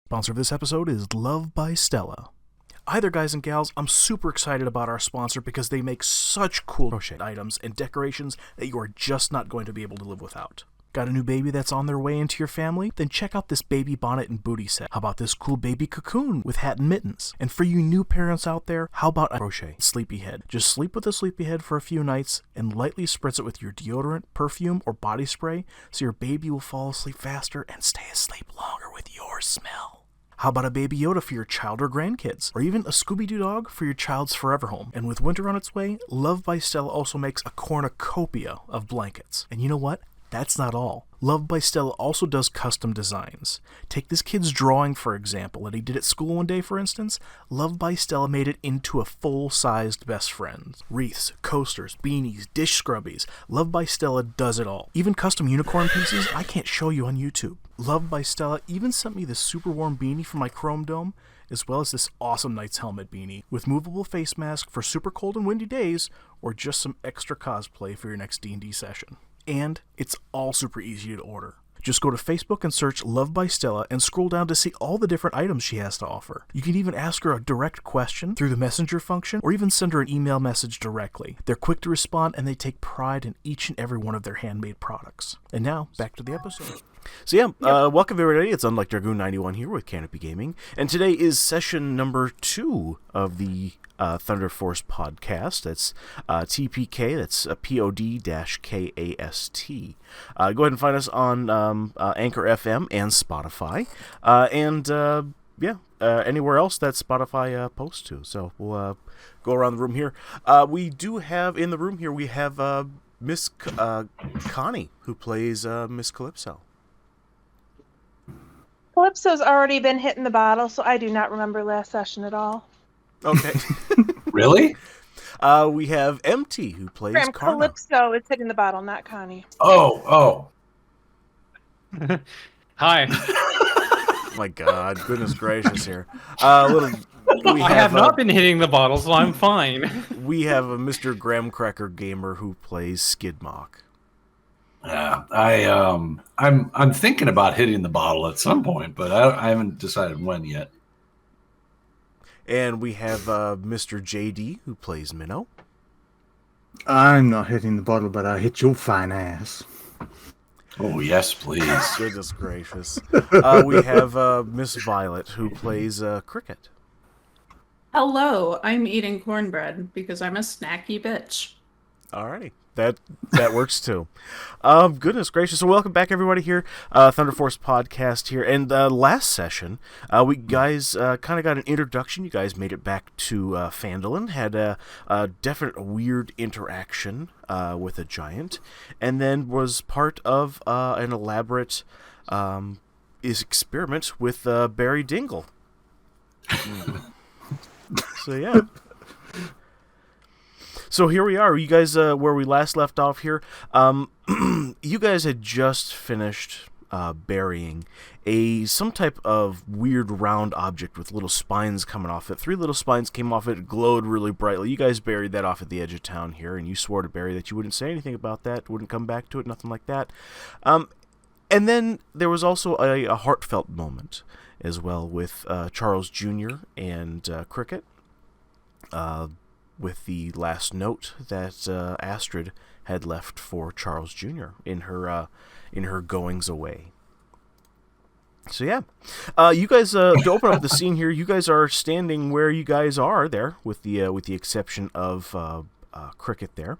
Sponsor of this episode is Love by Stella. Hi there, guys and gals. I'm super excited about our sponsor because they make such cool crochet items and decorations that you are just not going to be able to live without. Got a new baby that's on their way into your family? Then check out this baby bonnet and booty set. How about this cool baby cocoon with hat and mittens? And for you new parents out there, how about a crochet sleepyhead? Just sleep with a sleepyhead for a few nights and lightly spritz it with your deodorant, perfume, or body spray so your baby will fall asleep faster and stay asleep longer with your smell. How about a Baby Yoda for your child or grandkids? Or even a Scooby-Doo dog for your child's forever home? And with winter on its way, Love by Stella also makes a cornucopia of blankets. And you know what? That's not all. Love by Stella also does custom designs. Take this kid's drawing, for example, that he did at school one day, for instance. Love by Stella made it into a full-sized best friend. Wreaths, coasters, beanies, dish scrubbies. Love by Stella does it all. Even custom unicorn pieces I can't show you on YouTube. Love by Stella even sent me this super warm beanie for my Chrome Dome, as well as this awesome Knight's Helmet beanie with movable face mask for super cold and windy days, or just some extra cosplay for your next D&D session. And it's all super easy to order. Just go to Facebook and search Love by Stella and scroll down to see all the different items she has to offer. You can even ask her a direct question through the messenger function or even send her an email message directly. They're quick to respond and they take pride in each and every one of their handmade products. And now, back to the episode. So welcome everybody. It's Unlike Dragoon 91 here with Canopy Gaming. And today is session number 2 of the Thunderforce podcast. That's TPK, that's POD-KAST. Go ahead and find us on Anchor FM and Spotify. Anywhere else that Spotify posts to. So we'll go around the room here. We do have in the room here, we have Miss Connie, who plays Miss Calypso. Calypso's already been hitting the bottle, so I do not remember last session at all. Okay. Really? We have MT, who plays Karna. Calypso is hitting the bottle, not Connie. Oh. Hi. My God, goodness gracious here. I have not been hitting the bottle, so I'm fine. We have a Mr. Graham-Cracker Gamer who plays Skidmock. I'm thinking about hitting the bottle at some point, but I haven't decided when yet. And we have Mr. JD, who plays Minnow. I'm not hitting the bottle, but I hit your fine ass. Oh, yes, please. Goodness gracious. We have Miss Violet, who plays Cricket. Hello, I'm eating cornbread because I'm a snacky bitch. Alrighty. That works too. Goodness gracious. So welcome back everybody here. Thunderforce podcast here. And last session, we guys kind of got an introduction. You guys made it back to Phandalin, had a definite weird interaction with a giant, and then was part of an elaborate experiment with Barry Dingle. So yeah. So here we are. You guys, where we last left off here, you guys had just finished burying some type of weird round object with little spines coming off it. 3 little spines came off it, glowed really brightly. You guys buried that off at the edge of town here, and you swore to Barry that you wouldn't say anything about that, wouldn't come back to it, nothing like that. And then there was also a heartfelt moment as well with Charles Jr. and Cricket. With the last note that Astrid had left for Charles Jr. in her goings away. So yeah, you guys to open up the scene here, you guys are standing where you guys are there, with the exception of Cricket there.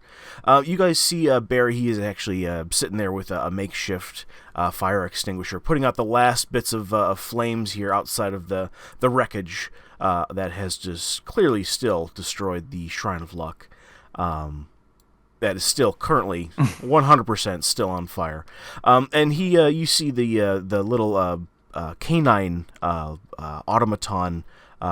You guys see Barry. He is actually sitting there with a makeshift fire extinguisher, putting out the last bits of flames here outside of the wreckage that has just clearly still destroyed the Shrine of Luck. That is still currently 100% still on fire. And you see the little canine automaton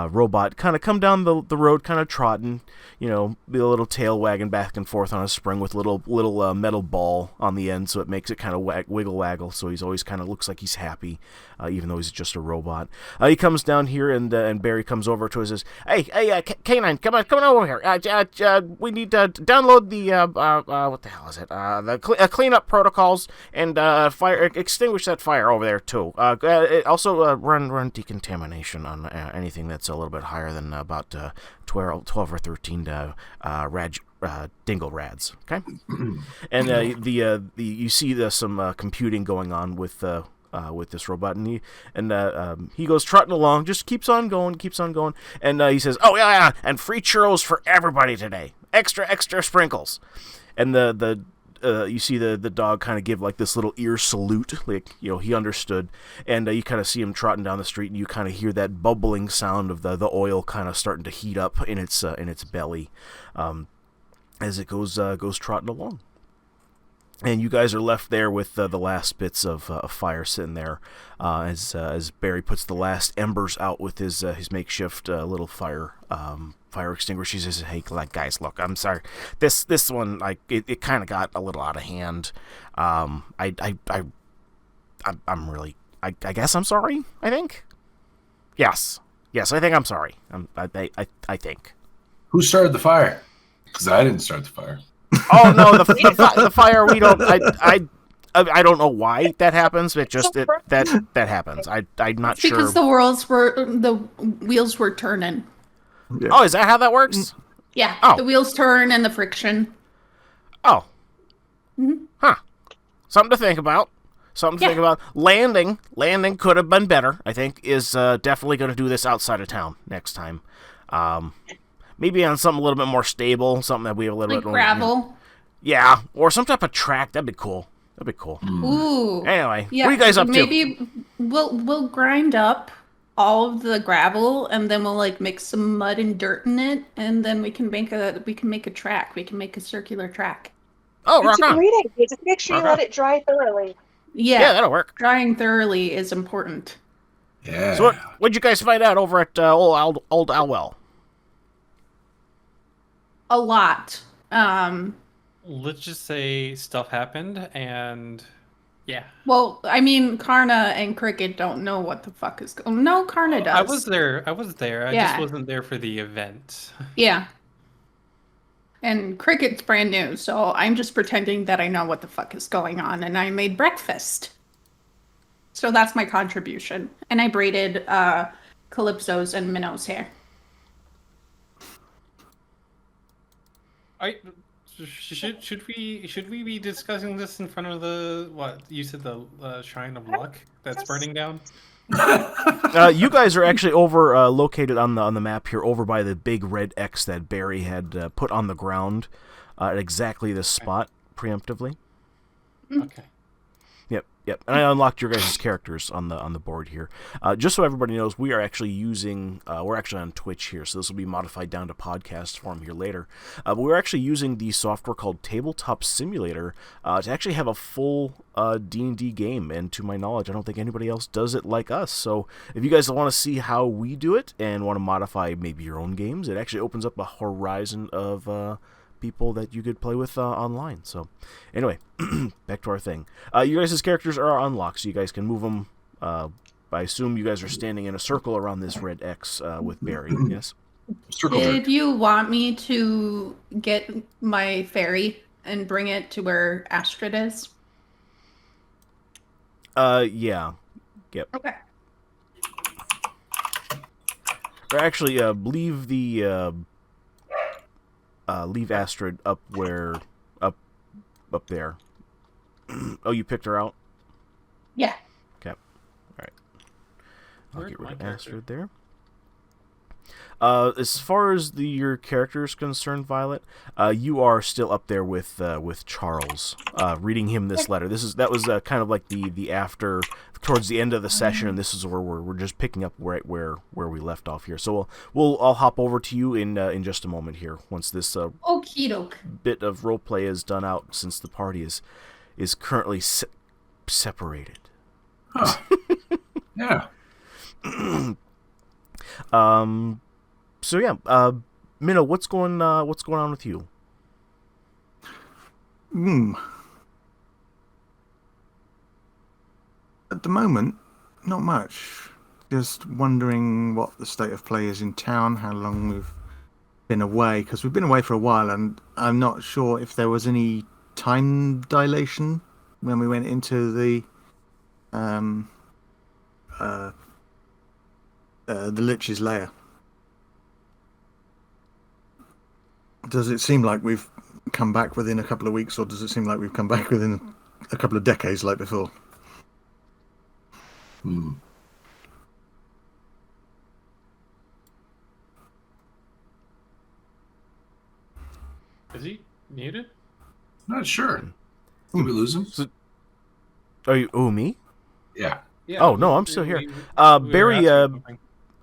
robot kind of come down the road, kind of trotting, you know, with a little tail wagging back and forth on a spring with a little metal ball on the end, so it makes it kind of wiggle waggle. So he's always kind of looks like he's happy, even though he's just a robot. He comes down here, and Barry comes over to us and says, "Hey, Canine, come on over here. We need to download the what the hell is it? The cleanup protocols and extinguish that fire over there too. Also run decontamination on anything that's a little bit higher than about 12 or 13 dingle rads." Okay, and you see some computing going on with this robot, and he goes trotting along, just keeps on going, and he says, "Oh yeah, and free churros for everybody today, extra sprinkles," and you see the dog kind of give like this little ear salute, like, you know, he understood, and you kind of see him trotting down the street, and you kind of hear that bubbling sound of the oil kind of starting to heat up in its belly, as it goes trotting along. And you guys are left there with the last bits of fire sitting there, as Barry puts the last embers out with his makeshift little fire extinguisher. He says, "Hey, guys, look, I'm sorry. This one, like, it kind of got a little out of hand. I'm really, I guess I'm sorry. I think, yes, I think I'm sorry. I think." Who started the fire? Because I didn't start the fire. Oh no, the fire. We don't. I don't know why that happens. It just that happens. I'm not sure. Because the wheels were turning. Yeah. Oh, is that how that works? Yeah. Oh. The wheels turn and the friction. Oh. Mm-hmm. Huh. Something to think about. Think about. Landing could have been better. I think is definitely going to do this outside of town next time. Maybe on something a little bit more stable, something that we have a little Like bit more. gravel. Yeah, or some type of track. That'd be cool. Ooh. Anyway, Yeah, what are you guys up to? Maybe we'll grind up all of the gravel, and then we'll like mix some mud and dirt in it, and then we can make a track. We can make a circular track. Oh, That's rock a on. great idea. Just make sure you let it dry thoroughly. Yeah, that'll work. Drying thoroughly is important. Yeah. So what'd you guys find out over at old Alwell? A lot. Let's just say stuff happened, and yeah. Well, I mean, Karna and Cricket don't know what the fuck is going on. No, Karna does. I was there. I Yeah. just wasn't there for the event. Yeah. And Cricket's brand new, so I'm just pretending that I know what the fuck is going on, and I made breakfast. So that's my contribution. And I braided Calypso's and Minnow's hair. Should we be discussing this in front of the what you said, the Shrine of Luck that's burning down? You guys are actually over located on the map here, over by the big red X that Barry had put on the ground at exactly this spot preemptively. Okay. Yep. And I unlocked your guys' characters on the board here. Just so everybody knows, we are actually using we're actually on Twitch here, so this will be modified down to podcast form here later. But we're actually using the software called Tabletop Simulator to actually have a full D&D game, and to my knowledge, I don't think anybody else does it like us. So if you guys want to see how we do it and want to modify maybe your own games, it actually opens up a horizon of people that you could play with online. So anyway, back to our thing. You guys' characters are unlocked, so you guys can move them. I assume you guys are standing in a circle around this red X with Barry, yes? Did you want me to get my fairy and bring it to where Astrid is? Yeah. Yep. Okay. Or actually, leave the leave Astrid up there. Oh, you picked her out? Yeah. Okay. All right. I'll Where's get my rid of character? Astrid there. As far as your character is concerned, Violet, you are still up there with Charles, reading him this letter. That was kind of like the after, towards the end of the session, and this is where we're just picking up right where we left off here. So I'll hop over to you in just a moment here, once this Okie doke. bit of roleplay is done out, since the party is currently separated. Huh. Yeah. So yeah, Minnow, what's going on with you? At the moment, not much. Just wondering what the state of play is in town, how long we've been away, because we've been away for a while, and I'm not sure if there was any time dilation when we went into the Lich's lair. Does it seem like we've come back within a couple of weeks, or does it seem like we've come back within a couple of decades like before? Is he muted? Not sure. Did we lose him? Are you? Oh, me? Yeah. Yeah. Oh no, I'm still here. we were Barry, asking something.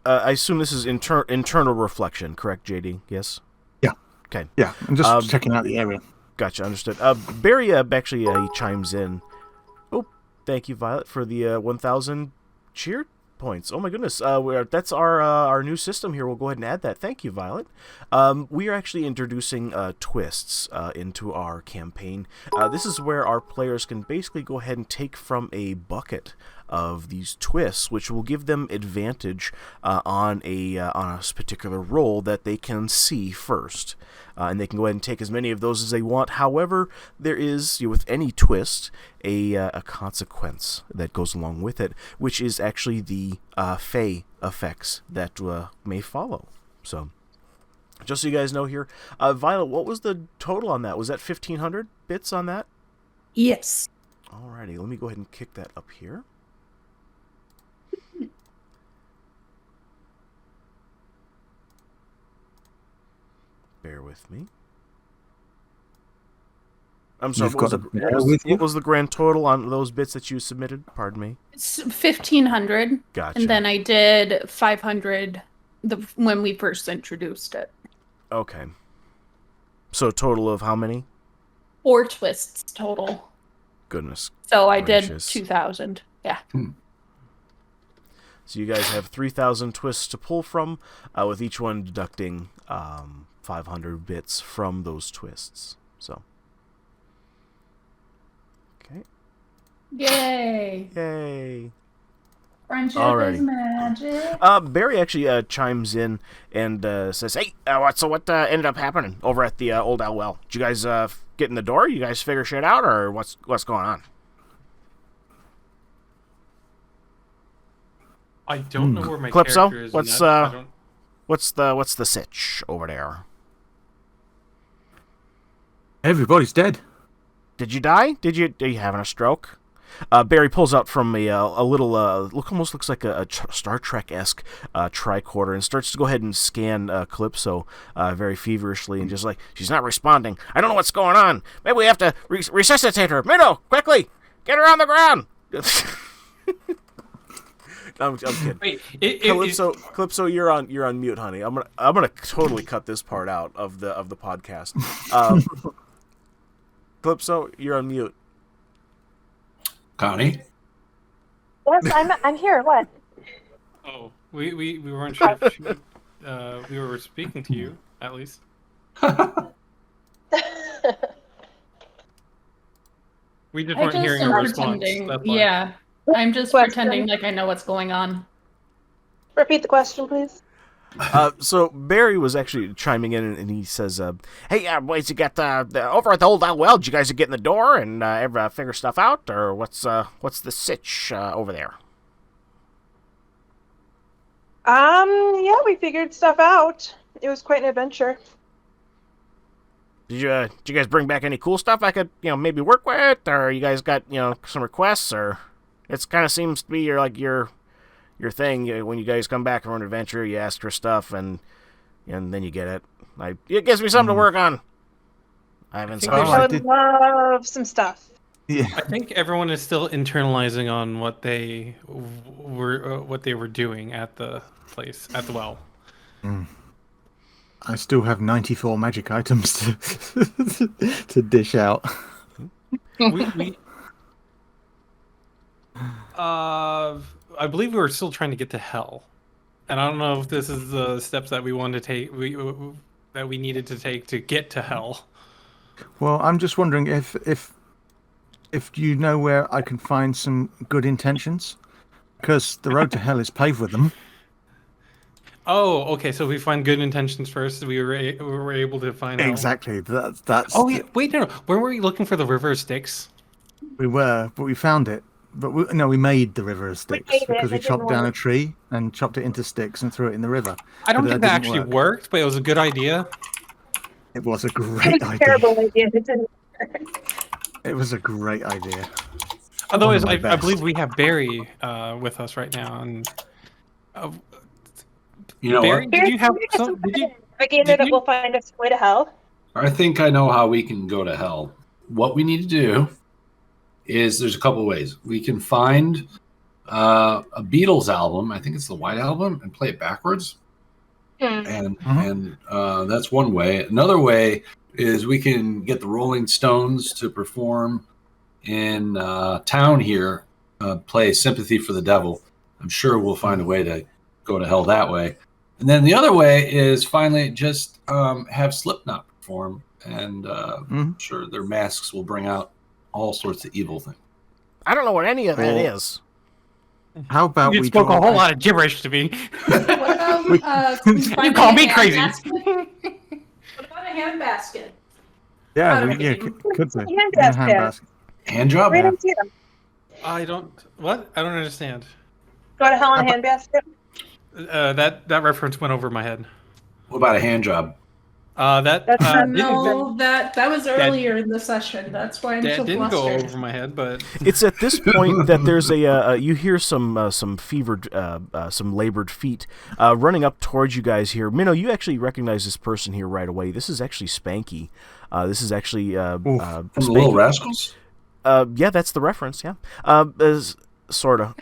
I assume this is internal reflection, correct, JD? Yes. Yeah. Okay. Yeah, I'm just checking out the area. Gotcha. Understood. Barry actually he chimes in. Oh, thank you, Violet, for the 1,000 cheer points. Oh my goodness. That's our new system here. We'll go ahead and add that. Thank you, Violet. We are actually introducing twists into our campaign. This is where our players can basically go ahead and take from a bucket of these twists, which will give them advantage on a particular roll that they can see first. And they can go ahead and take as many of those as they want. However, there is, with any twist, a consequence that goes along with it, which is actually the Fey effects that may follow. So, just so you guys know here, Violet, what was the total on that? Was that 1,500 bits on that? Yes. Alrighty, let me go ahead and kick that up here. Bear with me. I'm sorry, what was the grand total on those bits that you submitted? Pardon me. It's 1,500. Gotcha. And then I did 500 when we first introduced it. Okay. So a total of how many? 4 twists total. Goodness. So I gracious. did 2,000. Yeah. So you guys have 3,000 twists to pull from, with each one deducting 500 bits from those twists. So. Okay. Yay. Yay. Friendship Alrighty. is magic. Barry actually chimes in and says, "Hey, what ended up happening over at the Old Owl Well? Did you guys get in the door? You guys figure shit out, or what's going on?" I don't know where my Calypso, character is. what's the sitch over there? Everybody's dead. Did you die? Are you having a stroke? Barry pulls out from a little almost looks like a Star Trek-esque tricorder and starts to go ahead and scan Calypso very feverishly and just like, she's not responding. I don't know what's going on. Maybe we have to resuscitate her. Minnow, quickly, get her on the ground. I'm kidding. Wait, Calypso, you're on mute, honey. I'm gonna totally cut this part out of the podcast. Calypso, you're on mute. Connie? Yes, I'm here. What? Oh, we weren't sure if we were speaking to you, at least. We just weren't hearing a response. That's why. Yeah. I'm just pretending like I know what's going on. Repeat the question, please. So Barry was actually chiming in, and he says, "Hey, boys, you got over at the Old Owl Well? Did you guys get in the door and ever figure stuff out, or what's the sitch over there?" Yeah, we figured stuff out. It was quite an adventure. Did you guys bring back any cool stuff I could maybe work with, or you guys got some requests, or it kind of seems to be your thing. When you guys come back from an adventure, you ask for stuff, and then you get it. It gives me something to work on. I would love some stuff. Yeah. I think everyone is still internalizing on what they were doing at the place, at the well. I still have 94 magic items to dish out. I believe we were still trying to get to hell And I don't know if this is the steps that we wanted to take, that we needed to take to get to hell. Well, I'm just wondering if you know where I can find some good intentions, because the road to hell is paved with them. Oh, okay. So we find good intentions first. We were able to find hell. Exactly. That's. Oh yeah. Wait, no. Where were we looking for the river of Styx? We were, but we found it. But we made the river of sticks made it, because we it didn't chopped down a work. tree and chopped it into sticks and threw it in the river. I don't But think that didn't actually work. worked, but it was a good idea. It was a It great was a idea. terrible idea. It didn't work. It was a great idea. Otherwise, my I best. believe we have Barry with us right now. And You know Barry, what? did you have Here's some? Did you? navigator did that you- will find us way to hell. I think I know how we can go to hell. What we need to do is there's a couple ways. We can find a Beatles album. I think it's the White Album, and play it backwards. And that's one way. Another way is we can get the Rolling Stones to perform in town here, play Sympathy for the Devil. I'm sure we'll find a way to go to hell that way. And then the other way is finally just have Slipknot perform, and I'm sure their masks will bring out all sorts of evil things. I don't know what any of that Well, is. How about You we spoke a draw whole lot of gibberish to me. What about You call me crazy. What about a handbasket? Yeah, How do we- could be. Handbasket. Hand job? Great Yeah. idea. I don't. What? I don't understand. Go to hell in a handbasket. That reference went over my head. What about a hand job? That That's not- didn't No, that was earlier in the session. That's why I'm that so didn't go flustered. over my head, but It's at this point that there's a you hear some fevered, some labored feet running up towards you guys here. Minnow, you actually recognize this person here right away. This is actually Spanky. This is actually From the Spanky. Little Rascals? Yeah, that's the reference. Yeah, sorta.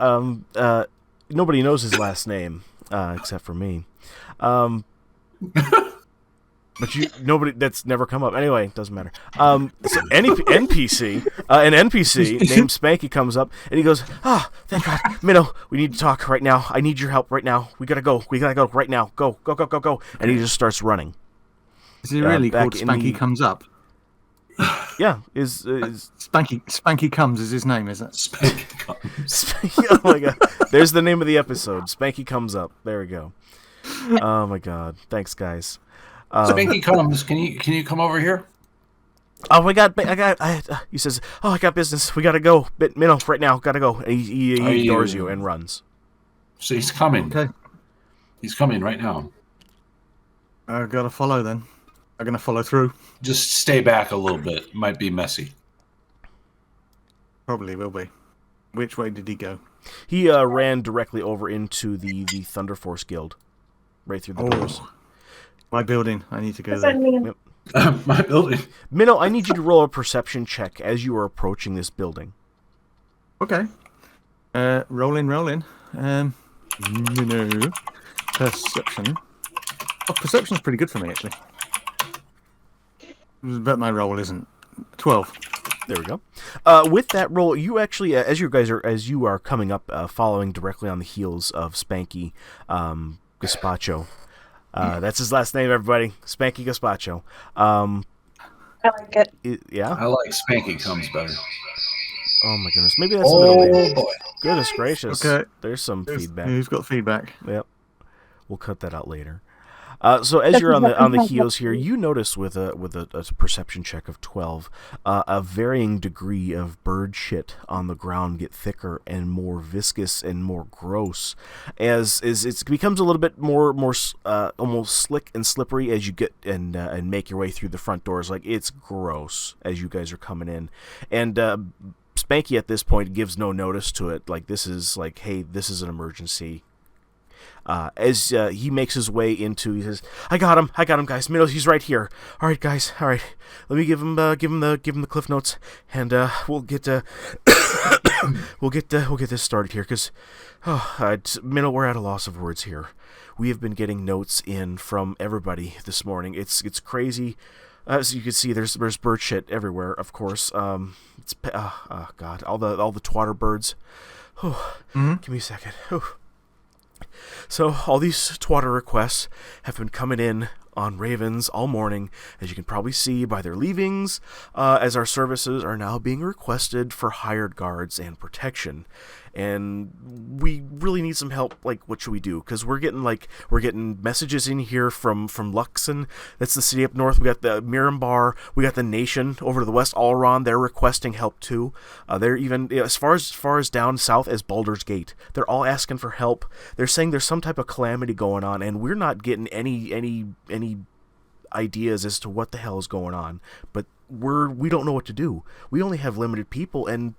Nobody knows his last name except for me. But nobody that's never come up. Anyway, doesn't matter. So NPC, an NPC named Spanky comes up and he goes, thank God, Minnow, we need to talk right now. I need your help right now. We gotta go right now. Go. And he just starts running. Is he really back called in Spanky the- Comes Up? Yeah, is Spanky Comes is his name, is it? Spank comes. oh my God, there's the name of the episode. Spanky comes up. There we go. Oh my God, thanks guys. Spanky comes. Can you come over here? Oh, he says, I got business. We gotta go. Minnow, right now, gotta go. And he ignores you and runs. So he's coming. Okay, He's coming right now. I gotta follow then. I'm gonna follow through. Just stay back a little bit. Might be messy. Probably will be. Which way did he go? He ran directly over into the Thunderforce Guild, right through the doors. My building. I need to go What's that there. mean? My building. Minnow, I need you to roll a perception check as you are approaching this building. Okay. Rolling. No. Perception. Oh, perception's pretty good for me, actually. But my roll isn't. 12. There we go. With that roll, you actually, as you are coming up, following directly on the heels of Spanky Gaspacho. That's his last name, everybody. Spanky Gaspacho. I like it. I like Spanky comes better. Oh my goodness. Maybe that's the middle name. Boy. Goodness gracious. Okay. There's some feedback. Who's got feedback? Yep. We'll cut that out later. So as you're on the heels here, you notice with a perception check of 12, a varying degree of bird shit on the ground get thicker and more viscous and more gross, as it becomes a little bit more almost slick and slippery as you get and make your way through the front doors. Like, it's gross as you guys are coming in, and Spanky at this point gives no notice to it. Like, this is like, hey, this is an emergency. As he makes his way into, he says, "I got him, guys. Minnow, he's right here. All right, guys. All right, let me give him the cliff notes, and we'll get this started here. Cause, Minnow, we're at a loss of words here. We have been getting notes in from everybody this morning. It's crazy. As you can see, there's bird shit everywhere. Of course, it's God, all the twatter birds. Give me a second. So all these twatter requests have been coming in on Ravens all morning, as you can probably see by their leavings, as our services are now being requested for hired guards and protection. And we really need some help. Like, what should we do? Because we're getting messages in here from Luxon. That's the city up north. We got the Mirambar. We got the Nation over to the west. Alaron. They're requesting help too. They're even as far as down south as Baldur's Gate. They're all asking for help. They're saying there's some type of calamity going on, and we're not getting any ideas as to what the hell is going on. But we don't know what to do. We only have limited people, and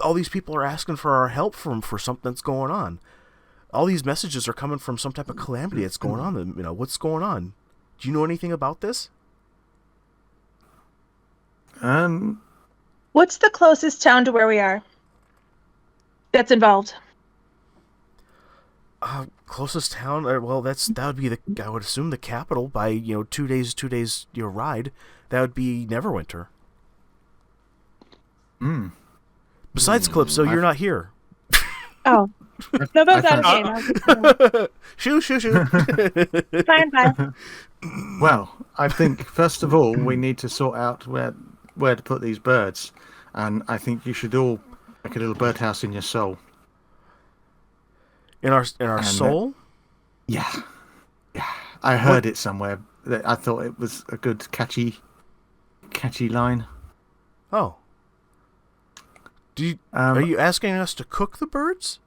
all these people are asking for our help for something that's going on. All these messages are coming from some type of calamity that's going on. What's going on? Do you know anything about this? What's the closest town to where we are that's involved? Closest town? Well, that would be I would assume the capital by 2 days ride. That would be Neverwinter. Besides, Calypso, you're not here. Oh. No, that's not a shame. Shoo. Fine. Well, I think first of all we need to sort out where to put these birds, and I think you should all make a little birdhouse in your soul. In our soul? Yeah. I heard it somewhere. I thought it was a good catchy line. Oh. Are you asking us to cook the birds?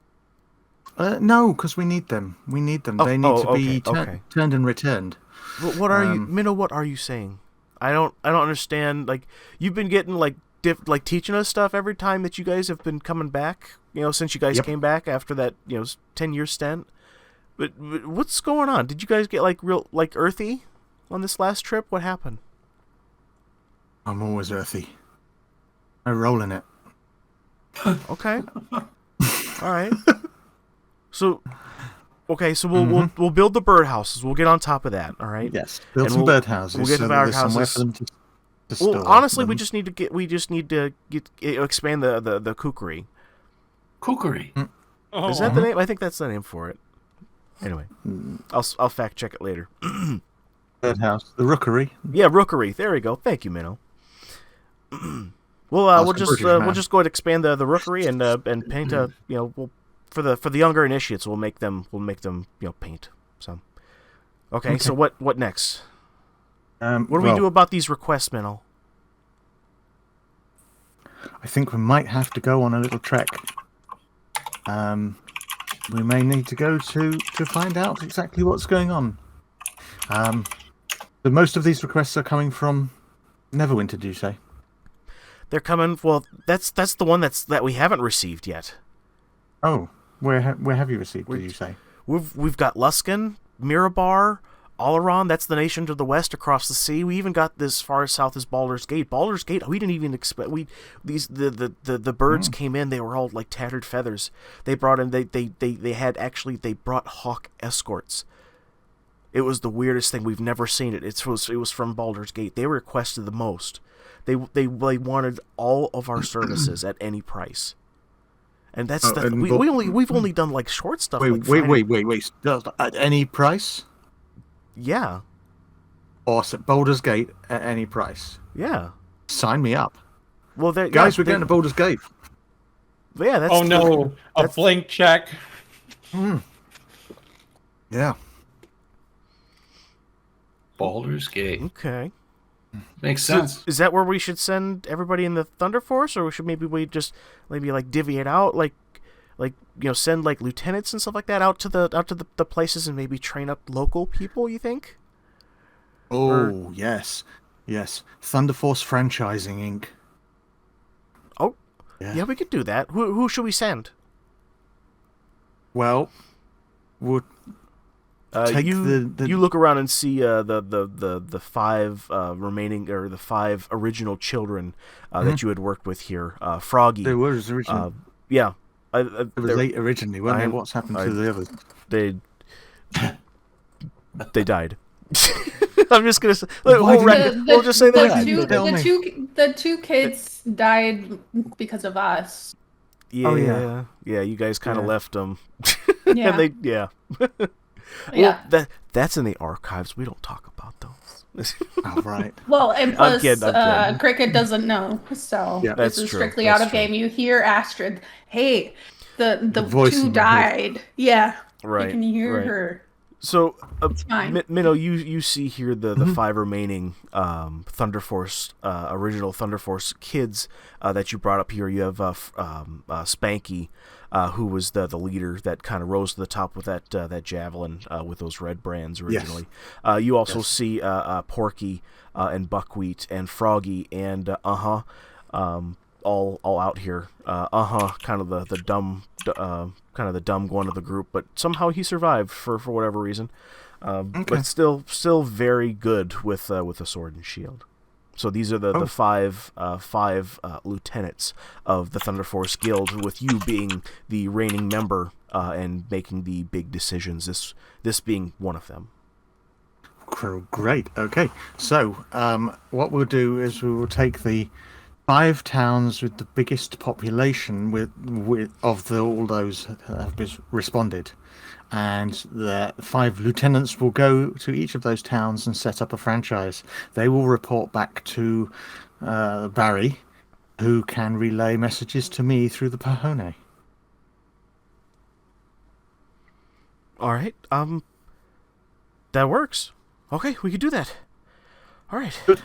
No, because we need them. They need to be turned and returned. What are you, Minnow? What are you saying? I don't understand. Like, you've been getting teaching us stuff every time that you guys have been coming back. Since you guys came back after that 10-year stint. But what's going on? Did you guys get real earthy on this last trip? What happened? I'm always earthy. I roll in it. Okay. All right. So we'll build the birdhouses. We'll get on top of that. All right. Yes. Build some birdhouses. We'll get the birdhouses. For them to store honestly, them. we just need to expand the kookery. Kookery. Oh. Is that the name? I think that's the name for it. Anyway, I'll fact check it later. Birdhouse. The rookery. Yeah, rookery. There we go. Thank you, Minnow. We'll just go ahead and expand the rookery and paint for the younger initiates we'll make them paint. So okay. So what next? What do we do about these requests, Minnow? I think we might have to go on a little trek. We may need to go to find out exactly what's going on. But most of these requests are coming from Neverwinter, did you say? They're coming. Well, that's the one that we haven't received yet. Oh, where have you received? Did you say? We've got Luskan, Mirabar, Alaron. That's the nation to the west across the sea. We even got this far south as Baldur's Gate. Baldur's Gate. We didn't even expect. The birds came in. They were all like tattered feathers. They brought in. They brought hawk escorts. It was the weirdest thing. We've never seen it. It was from Baldur's Gate. They requested the most. They wanted all of our services at any price, and that's we've only done short stuff. Wait! At any price? Yeah. Awesome. Baldur's Gate at any price. Yeah. Sign me up. Well, we're getting to Baldur's Gate. Yeah. That's a blank check. Yeah. Baldur's Gate. Okay. Makes sense. Is that where we should send everybody in the Thunderforce, or should we just divvy it out, send lieutenants and stuff like that out to the places and maybe train up local people? You think? Oh yes. Thunderforce Franchising Inc. Oh, yeah, we could do that. Who should we send? Well, you look around and see the 5 remaining, or the 5 original children that you had worked with here. Froggy. There was original. Yeah. There was 8 originally, weren't there? What's happened to the others? They died. I'm just gonna say. We'll just say that. The two kids died because of us. Yeah. Yeah. You guys kind of left them. Yeah. And they, yeah. Yeah. Well, that's in the archives. We don't talk about those. Oh, right. Well, and plus, I'm kidding. Cricket doesn't know, so Yeah. this That's is true, strictly that's out of true. game. You hear Astrid, hey, the voice two in my head. died. Yeah, Right, you can hear right. her. So, It's fine. Minnow, you see here the 5 remaining Thunderforce, original Thunderforce kids that you brought up here. You have Spanky, who was the leader that kind of rose to the top with that javelin with those red brands originally. You also see Porky and Buckwheat and Froggy and all out here. Kind of the dumb. Kind of the dumb one of the group, but somehow he survived for whatever reason. But still very good with a sword and shield. So these are the five lieutenants of the Thunderforce Guild, with you being the reigning member and making the big decisions. This being one of them. Great. Okay. So what we'll do is we will take the 5 towns with the biggest population all those that have responded, and the 5 lieutenants will go to each of those towns and set up a franchise. They will report back to Barry, who can relay messages to me through the Pahone. All right. That works. Okay, we could do that. All right. Good.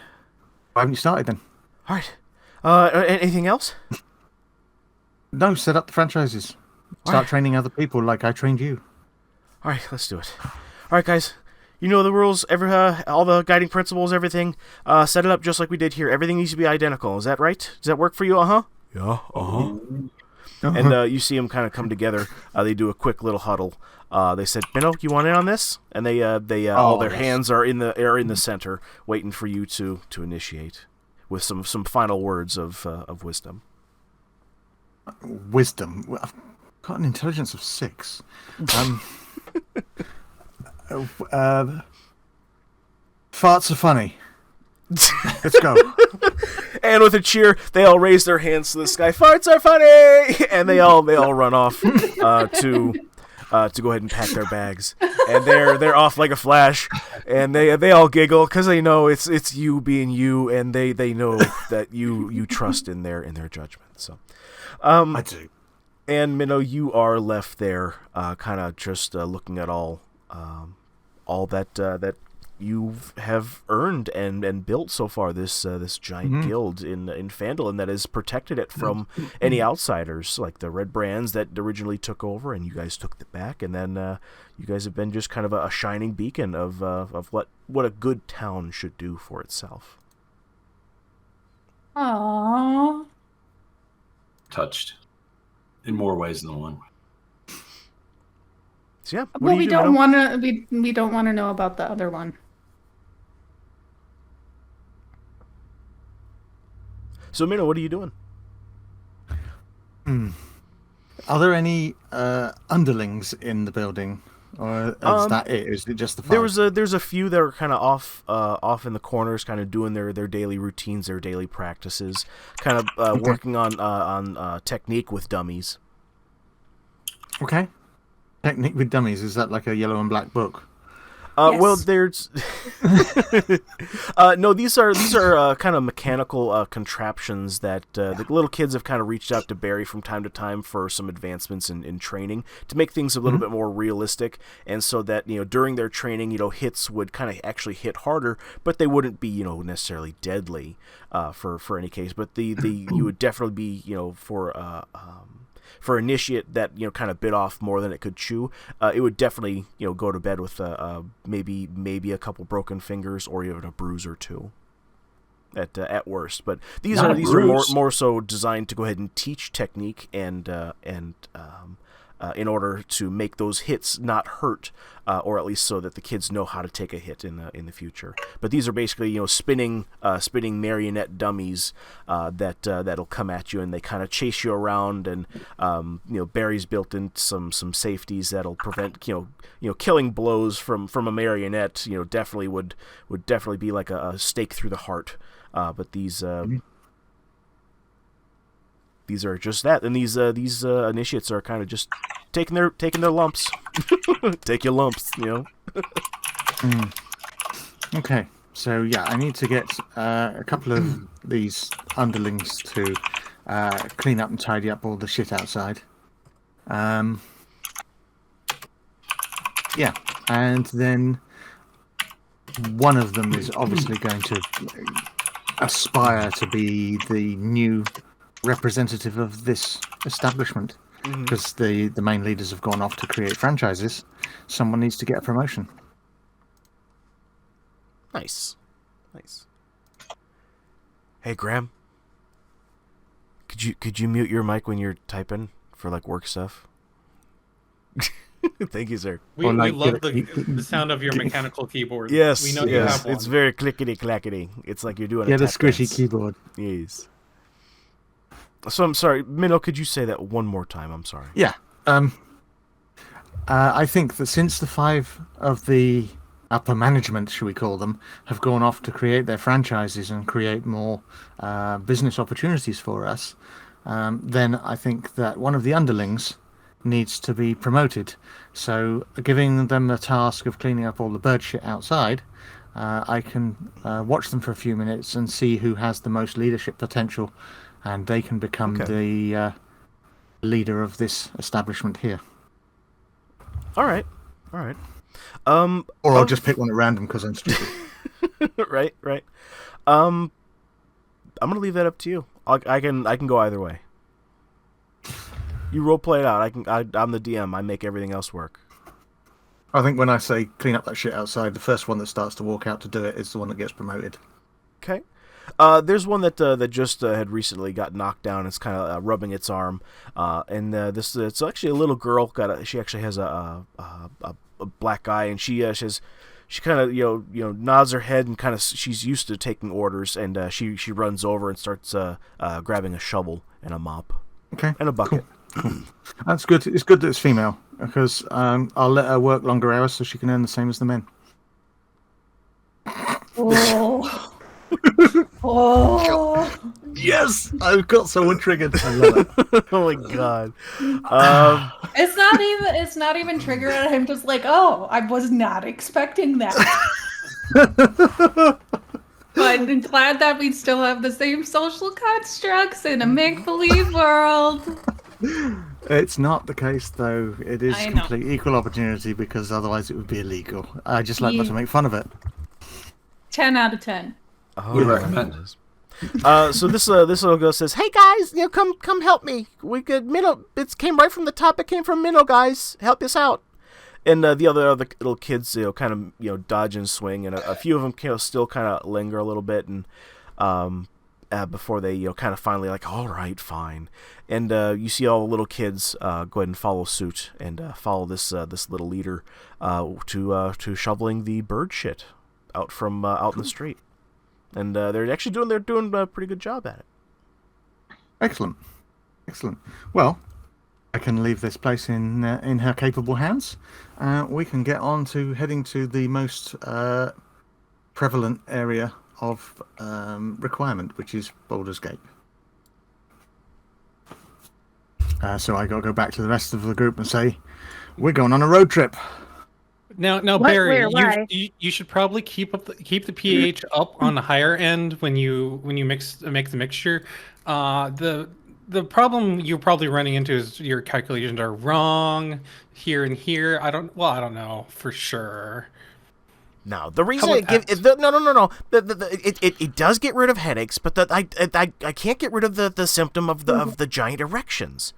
Why haven't you started then? All right. Anything else? No, set up the franchises. Start training other people like I trained you. All right, let's do it. All right, guys. You know the rules, all the guiding principles, everything. Set it up just like we did here. Everything needs to be identical. Is that right? Does that work for you? Yeah. And you see them kind of come together. They do a quick little huddle. They said, "Minnow, you want in on this?" And they all their hands are in the center, waiting for you to initiate with some final words of wisdom. Wisdom. Well, I've got an intelligence of 6. Farts are funny. Let's go. And with a cheer, they all raise their hands to the sky. Farts are funny, and they all run off to go ahead and pack their bags. And they're off like a flash, and they all giggle because they know it's you being you, and they know that you trust in their judgment. So, I do. And Minnow, you are left there, kind of just looking at all that you have earned and built so far. This giant guild in Phandalin that has protected it from any outsiders, like the Red Brands that originally took over, and you guys took it back, and then you guys have been just kind of a shining beacon of what a good town should do for itself. Aww. Touched in more ways than one. So yeah, Well, we don't want want to. We don't want to know about the other one. So Minnow, what are you doing? Are there any underlings in the building, or is that it? Is it just the 5? There's a few that are kind of off in the corners, kind of doing their daily routines, their daily practices, kind of working on technique with dummies. Okay. Technique with dummies, is that like a yellow and black book? Yes. Well, there's no. These are kind of mechanical contraptions that the little kids have kind of reached out to Barry from time to time for some advancements in training to make things a little bit more realistic, and so that during their training, hits would kind of actually hit harder, but they wouldn't be necessarily deadly for any case. But you would definitely be for initiate that kind of bit off more than it could chew, it would definitely go to bed with maybe a couple broken fingers or even a bruise or two at worst. But these are more so designed to go ahead and teach technique and in order to make those hits not hurt, or at least so that the kids know how to take a hit in the future. But these are basically spinning marionette dummies that'll come at you, and they kind of chase you around. And Barry's built in some safeties that'll prevent killing blows from a marionette. Definitely would definitely be like a stake through the heart. But these these are just that, and these initiates are kind of just taking their lumps. Take your lumps, you know. Okay, so yeah, I need to get a couple of these underlings to clean up and tidy up all the shit outside. Yeah, and then one of them is obviously going to aspire to be the new representative of this establishment, because the main leaders have gone off to create franchises. Someone needs to get a promotion. Nice. Hey, Graham. Could you mute your mic when you're typing for like work stuff? Thank you, sir. We love the sound of your mechanical keyboard. Yes, we know you have one. It's very clickety clackety. It's like you're doing Get a tap squishy dance. keyboard. Yes. So I'm sorry, Minnow. Could you say that one more time? I'm sorry. Yeah. I think that since the 5 of the upper management, shall we call them, have gone off to create their franchises and create more business opportunities for us, then I think that one of the underlings needs to be promoted. So giving them the task of cleaning up all the bird shit outside, I can watch them for a few minutes and see who has the most leadership potential, and they can become the leader of this establishment here. All right. Or I'll just pick one at random because I'm stupid. right. I'm gonna leave that up to you. I can go either way. You role play it out. I'm the DM. I make everything else work. I think when I say clean up that shit outside, the first one that starts to walk out to do it is the one that gets promoted. Okay. There's one that just had recently got knocked down. It's kind of rubbing its arm, and it's actually a little girl. She actually has a black eye, and she kind of nods her head and kind of she's used to taking orders, and she runs over and starts grabbing a shovel and a mop. Okay. And a bucket. Cool. That's good. It's good that it's female, because I'll let her work longer hours so she can earn the same as the men. Oh. Oh. Yes, I've got someone triggered. I love it. Oh my god. It's not even triggered. I'm just like, oh, I was not expecting that. But I'm glad that we still have the same social constructs in a make-believe world. It's not the case, though. It is I know. complete equal opportunity, because otherwise it would be illegal. I just like not to make fun of it. 10 out of 10. We recommend. So this little girl says, "Hey guys, come help me. We could Minnow. It came right from the top. It came from Minnow, guys. Help us out." And the other little kids, kind of dodge and swing, and a few of them still kind of linger a little bit, and before they kind of finally like, all right, fine. And you see all the little kids go ahead and follow suit and follow this little leader to shoveling the bird shit out from out in the street. And they're actually doing a pretty good job at it. Excellent. Well, I can leave this place in her capable hands. We can get on to heading to the most prevalent area of requirement, which is Baldur's Gate. So I got to go back to the rest of the group and say, we're going on a road trip. Now, What, Barry, where, why? you should probably keep the pH up on the higher end when you make the mixture. The problem you're probably running into is your calculations are wrong here and here. I don't know for sure. No, the reason How it about gives no. It does get rid of headaches, but I can't get rid of the symptom of the giant erections.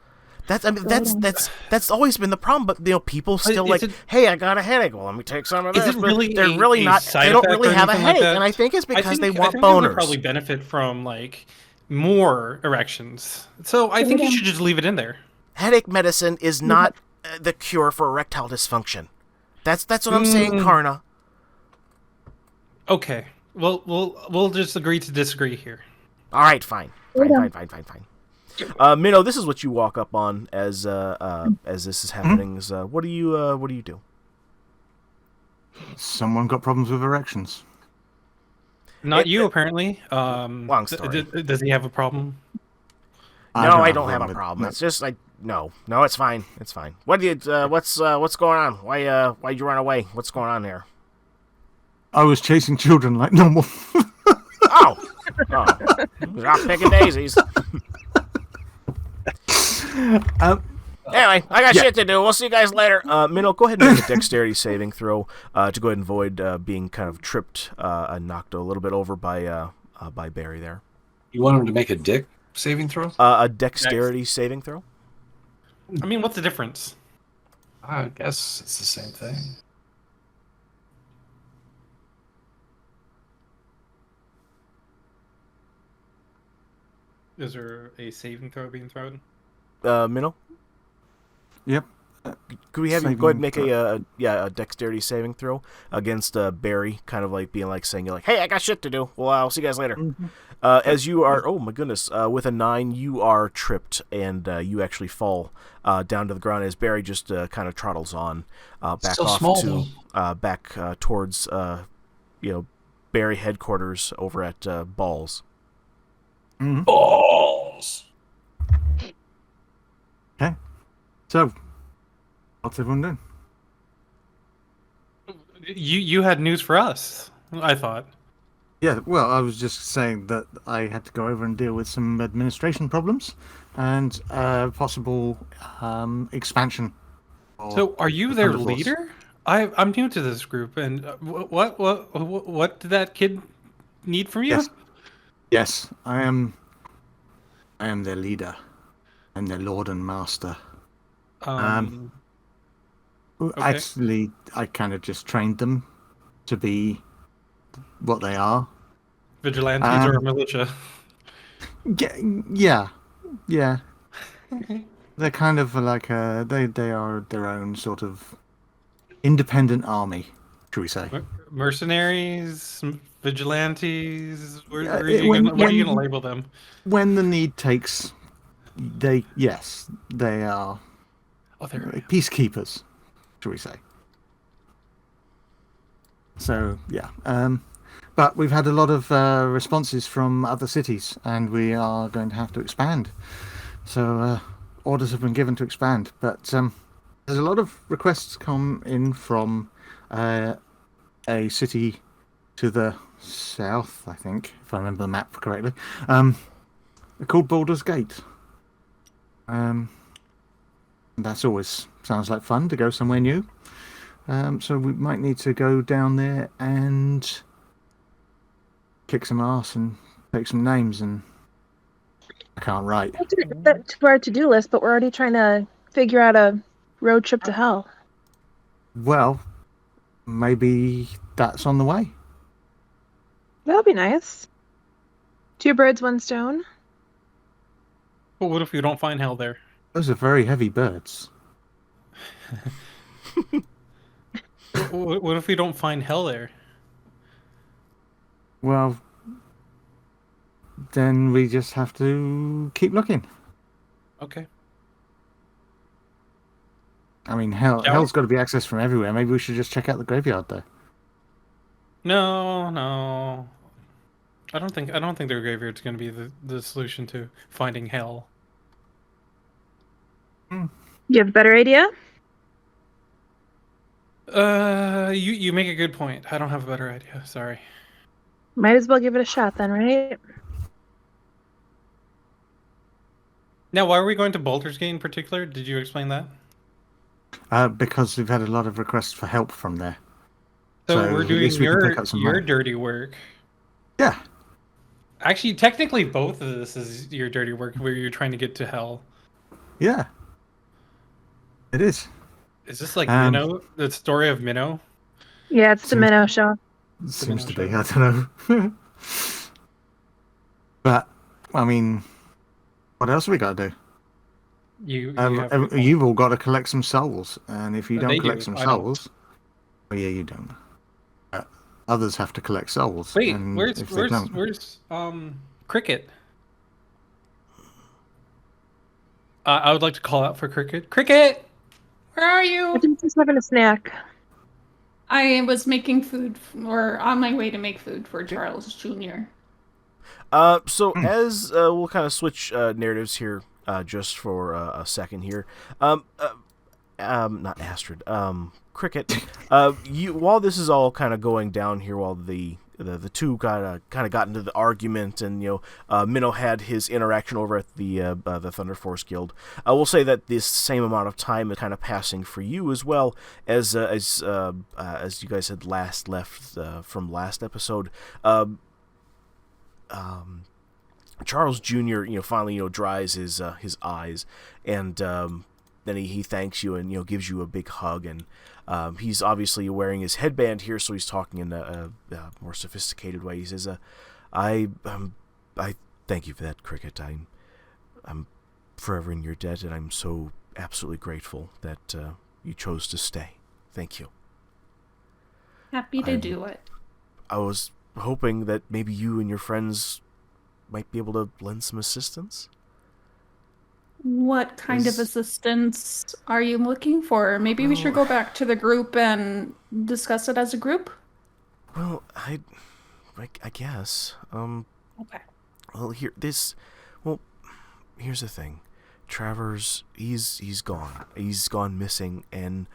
That's always been the problem. But people still hey, I got a headache. Well, let me take some of this. Is it really they're really not. side They don't effect really or have a anything like headache, that? and I think it's because they want I think they would boners. probably benefit from like more erections. So I think you should just leave it in there. Headache medicine is not the cure for erectile dysfunction. That's what I'm saying, Karna. Okay. Well, we'll just agree to disagree here. All right, fine. Minnow, this is what you walk up on as this is happening. Is what do you do? Someone got problems with erections. Not you, apparently. Long story. Does he have a problem? No, I don't have a problem. It's just like no, it's fine. It's fine. What do you? What's going on? Why'd you run away? What's going on here? I was chasing children like normal. Oh, you're off picking daisies. Anyway, I got shit to do. We'll see you guys later. Minnow, go ahead and make a dexterity saving throw to go ahead and avoid being kind of tripped and knocked a little bit over by Barry there. You want him to make a dick saving throw? A dexterity saving throw. I mean, what's the difference? I guess it's the same thing. Is there a saving throw being thrown? Minnow? Yep. Could we have you go ahead and make a dexterity saving throw against Barry, kind of like being like saying, you're like, hey, I got shit to do. Well, I'll see you guys later. Mm-hmm. As you are, oh my goodness, with a 9, you are tripped and you actually fall down to the ground as Barry just kind of trottles on back Still off small, to back towards Barry headquarters over at Balls. Mm-hmm. Balls. Okay. So, what's everyone doing? You had news for us, I thought. Yeah, well, I was just saying that I had to go over and deal with some administration problems and possible expansion. So, are you their Thunderforce. leader? I'm new to this group, and what did that kid need from you? Yes, I am their leader. I'm their lord and master. Okay. Actually, I kind of just trained them to be what they are. Vigilantes or a militia? Yeah. They're kind of like they are their own sort of independent army, should we say? Mercenaries, vigilantes. What Yeah, are you when- going to when- label them? When the need takes, they are Oh, there we go. peacekeepers, should we say? So yeah, but we've had a lot of responses from other cities, and we are going to have to expand. So orders have been given to expand, but there's a lot of requests come in from a city to the south, I think, if I remember the map correctly, called Baldur's Gate. That's always sounds like fun to go somewhere new. So we might need to go down there and kick some ass and take some names. And I can't write. That's to our to-do list, but we're already trying to figure out a road trip to hell. Well, maybe that's on the way. That'll be nice. 2 birds, 1 stone. But what if we don't find hell there? Those are very heavy birds. What if we don't find hell there? Well, then we just have to keep looking. Okay. I mean, Shall we? hell's got to be accessed from everywhere. Maybe we should just check out the graveyard there. No. I don't think their graveyard's going to be the solution to finding hell. You have a better idea? You make a good point. I don't have a better idea. Sorry. Might as well give it a shot then, right? Now, why are we going to Baldur's Gate in particular? Did you explain that? Because we've had a lot of requests for help from there. So we're at doing least we can pick up some your money. dirty work. Yeah. Actually, technically, both of this is your dirty work where you're trying to get to hell. Yeah. It is. Is this like Minnow? The story of Minnow? Yeah, it's the Minnow show. Seems to be. I don't know. But, I mean, what else have we got to do? You've all got to collect some souls. And if you don't collect some souls... Oh, yeah, you don't. Others have to collect souls. Wait, and where's Cricket? I would like to call out for Cricket. Cricket, where are I you? think he's having a snack. I was making food, or on my way to make food for Charles Jr. So as we'll kind of switch narratives here, just for a second here. Not Astrid. Cricket. While this is all kind of going down here, while the two kind of got into the argument, and Minnow had his interaction over at the Thunderforce Guild. I will say that this same amount of time is kind of passing for you as well, as you guys had last left from last episode. Charles Jr. Finally dries his eyes, and then he thanks you and gives you a big hug, and he's obviously wearing his headband here, so he's talking in a more sophisticated way. He says, I thank you for that, Cricket. I'm forever in your debt, and I'm so absolutely grateful that you chose to stay. Thank you. Happy to do it. I was hoping that maybe you and your friends might be able to lend some assistance. What kind of assistance are you looking for? Maybe we should go back to the group and discuss it as a group? Well, I guess. Okay. Well, here's the thing. Travers, he's gone. He's gone missing, and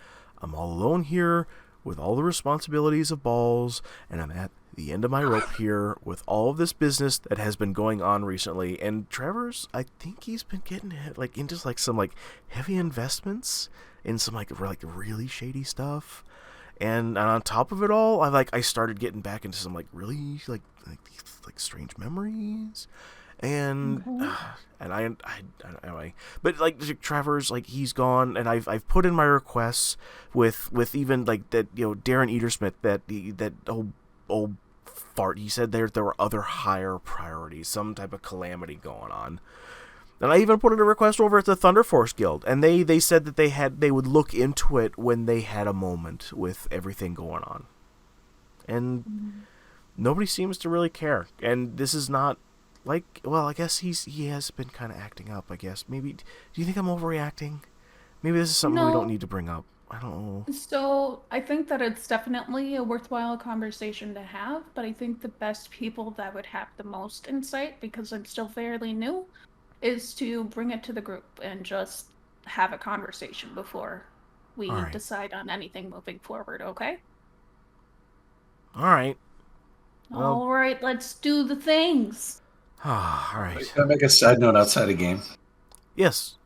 I'm all alone here with all the responsibilities of balls, and I'm at the end of my rope here with all of this business that has been going on recently. And Travers, I think he's been getting into some heavy investments in some really shady stuff. And on top of it all, I started getting back into some really strange memories. And and I anyway, but Travers, he's gone, and I've put in my requests with even that Darren Eatersmith, that old fart. He said there were other higher priorities, some type of calamity going on. And I even put in a request over at the Thunderforce Guild, and they said that they would look into it when they had a moment with everything going on. And nobody seems to really care. And this is not I guess he has been kind of acting up, I guess. Maybe, do you think I'm overreacting? Maybe this is something we don't need to bring up. I don't know. So I think that it's definitely a worthwhile conversation to have, but I think the best people that would have the most insight, because I'm still fairly new, is to bring it to the group and just have a conversation before we decide on anything moving forward, okay? All right. All right, let's do the things. All right. Can I make a side note outside of game? Yes.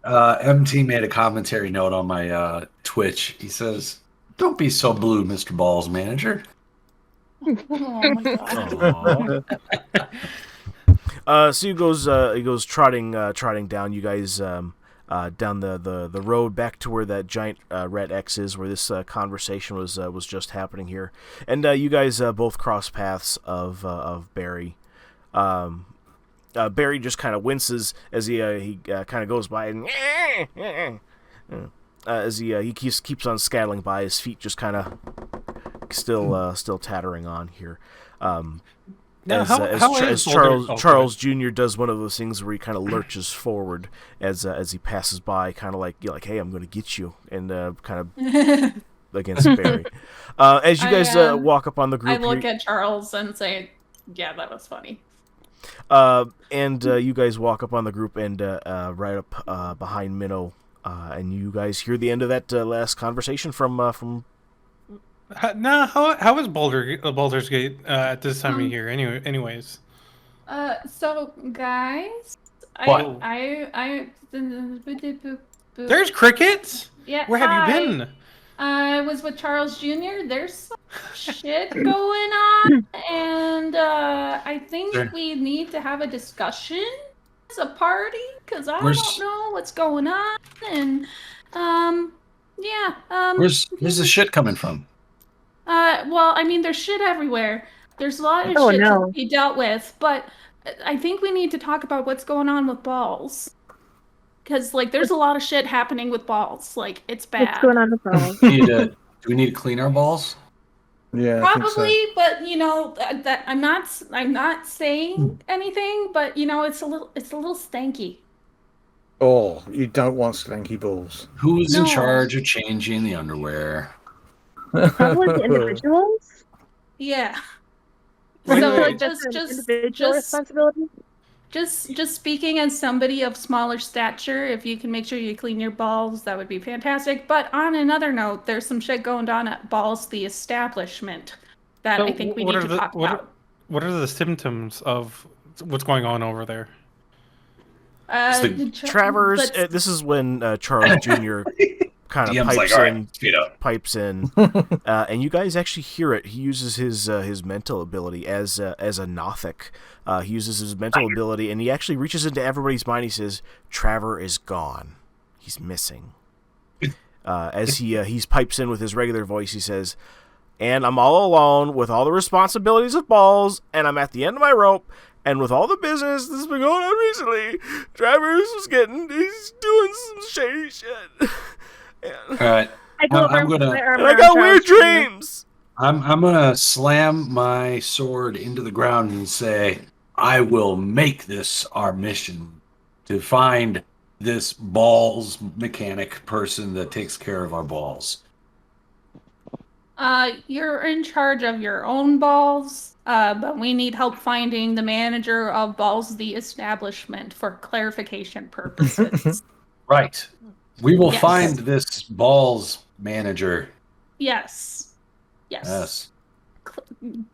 MT made a commentary note on my Twitch. He says, "Don't be so blue, Mr. Balls Manager." Oh my god. So he goes trotting down. You guys down the road back to where that giant red X is, where this conversation was just happening here, and you guys both cross paths of Barry. Barry just kind of winces as he kind of goes by, and as he keeps on scattling by, his feet just kind of still tattering on here. As Charles Jr. does one of those things where he kind of lurches forward as he passes by, kind of like hey, I'm going to get you, and kind of against Barry. As you guys walk up on the group, I look at Charles and say, "Yeah, that was funny." And you guys walk up on the group and right up behind Minnow, and you guys hear the end of that last conversation from. How is Baldur's Gate at this time of year? Anyways. So guys, What? I There's crickets. Yeah. Where have you been? I was with Charles Jr. There's some shit going on, and I think we need to have a discussion as a party, because I don't know what's going on, and Where's the shit coming from? Well, I mean, there's shit everywhere. There's a lot of shit to be dealt with, but I think we need to talk about what's going on with balls. Because, there's a lot of shit happening with balls. It's bad. What's going on with balls? Do we need to clean our balls? Yeah, Probably, I think so. but that I'm not saying anything, but it's a little stanky. Oh, you don't want slanky balls. Who's in charge of changing the underwear? Probably the individuals. Yeah. I So feel like that's just- an just- individual just- responsibility. Just speaking as somebody of smaller stature, if you can make sure you clean your balls, that would be fantastic. But on another note, there's some shit going on at Balls the Establishment that I think we need to talk about. What are the symptoms of what's going on over there? Travers, this is when Charles Jr. kind of DM's pipes like, all right, in, speed up. and you guys actually hear it. He uses his mental ability as a Nothic. He uses his mental ability, and he actually reaches into everybody's mind. He says, "Trevor is gone. He's missing." As he pipes in with his regular voice, he says, "And I'm all alone with all the responsibilities of Balls, and I'm at the end of my rope." And with all the business that's been going on recently, he's doing some shady shit. All right. I go over I'm and put gonna- my arm And I around got Charles weird Jr. dreams. I'm gonna slam my sword into the ground and say, I will make this our mission to find this balls mechanic person that takes care of our balls. You're in charge of your own balls, but we need help finding the manager of Balls the Establishment for clarification purposes. Right. We will Yes. find this balls manager. Yes. Yes.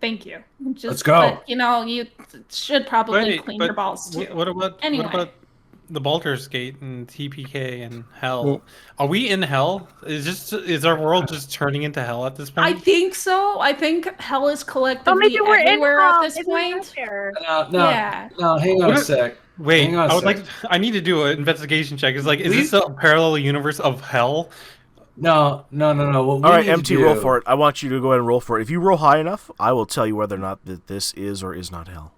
Thank you. Let's go. But, you should probably Wait, clean but your balls too. What about Anyway. the Baldur's Gate and TPK and hell? Well- Are we in hell? Is our world just turning into hell at this I point? think so. I think hell is Oh, collectively maybe we're in everywhere hell. at this Maybe we're point. there. Yeah. No, hang on What a if- sec. Wait, Hang on a I would sec. like. I need to do an investigation check. Is Please? this a parallel universe of hell? No. What we All right, need to MT, do- roll for it. I want you to go ahead and roll for it. If you roll high enough, I will tell you whether or not that this is or is not hell.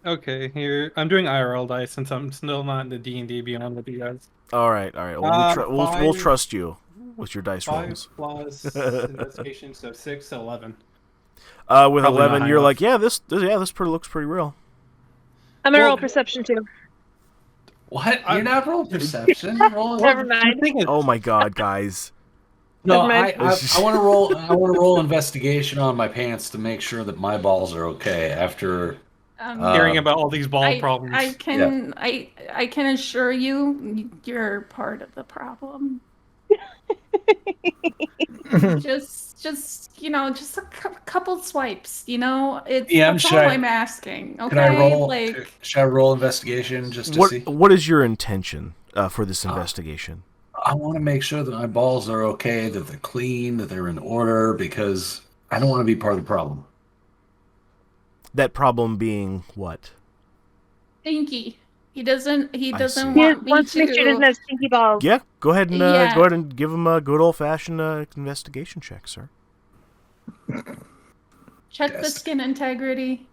Okay, here I'm doing IRL dice since I'm still not in the D&D Beyond with you guys. All right. Well, we'll Five- trust you with your dice 5 rolls. plus investigation, so 6 to 11. With Probably not 11, high you're enough. like, this looks pretty real. I'm gonna Well- roll perception too. What? You're not rolling perception? Rolling... Never mind. Oh my god, guys. No, Never I mind. want to roll. I want to roll investigation on my pants to make sure that my balls are okay after. Hearing about all these ball I, problems. I can I can assure you you're part of the problem. just just a couple swipes, it's Yeah, that's should all I- I'm asking. Okay, Can I roll? like Should I roll investigation just to see? What is your intention for this investigation? I want to make sure that my balls are okay, that they're clean, that they're in order, because I don't want to be part of the problem. That problem being what? Stinky. He doesn't see. want me Wants to make sure he doesn't have stinky balls. Yeah, go ahead and Yeah. give him a good old-fashioned investigation check, sir. check the Yes. skin integrity.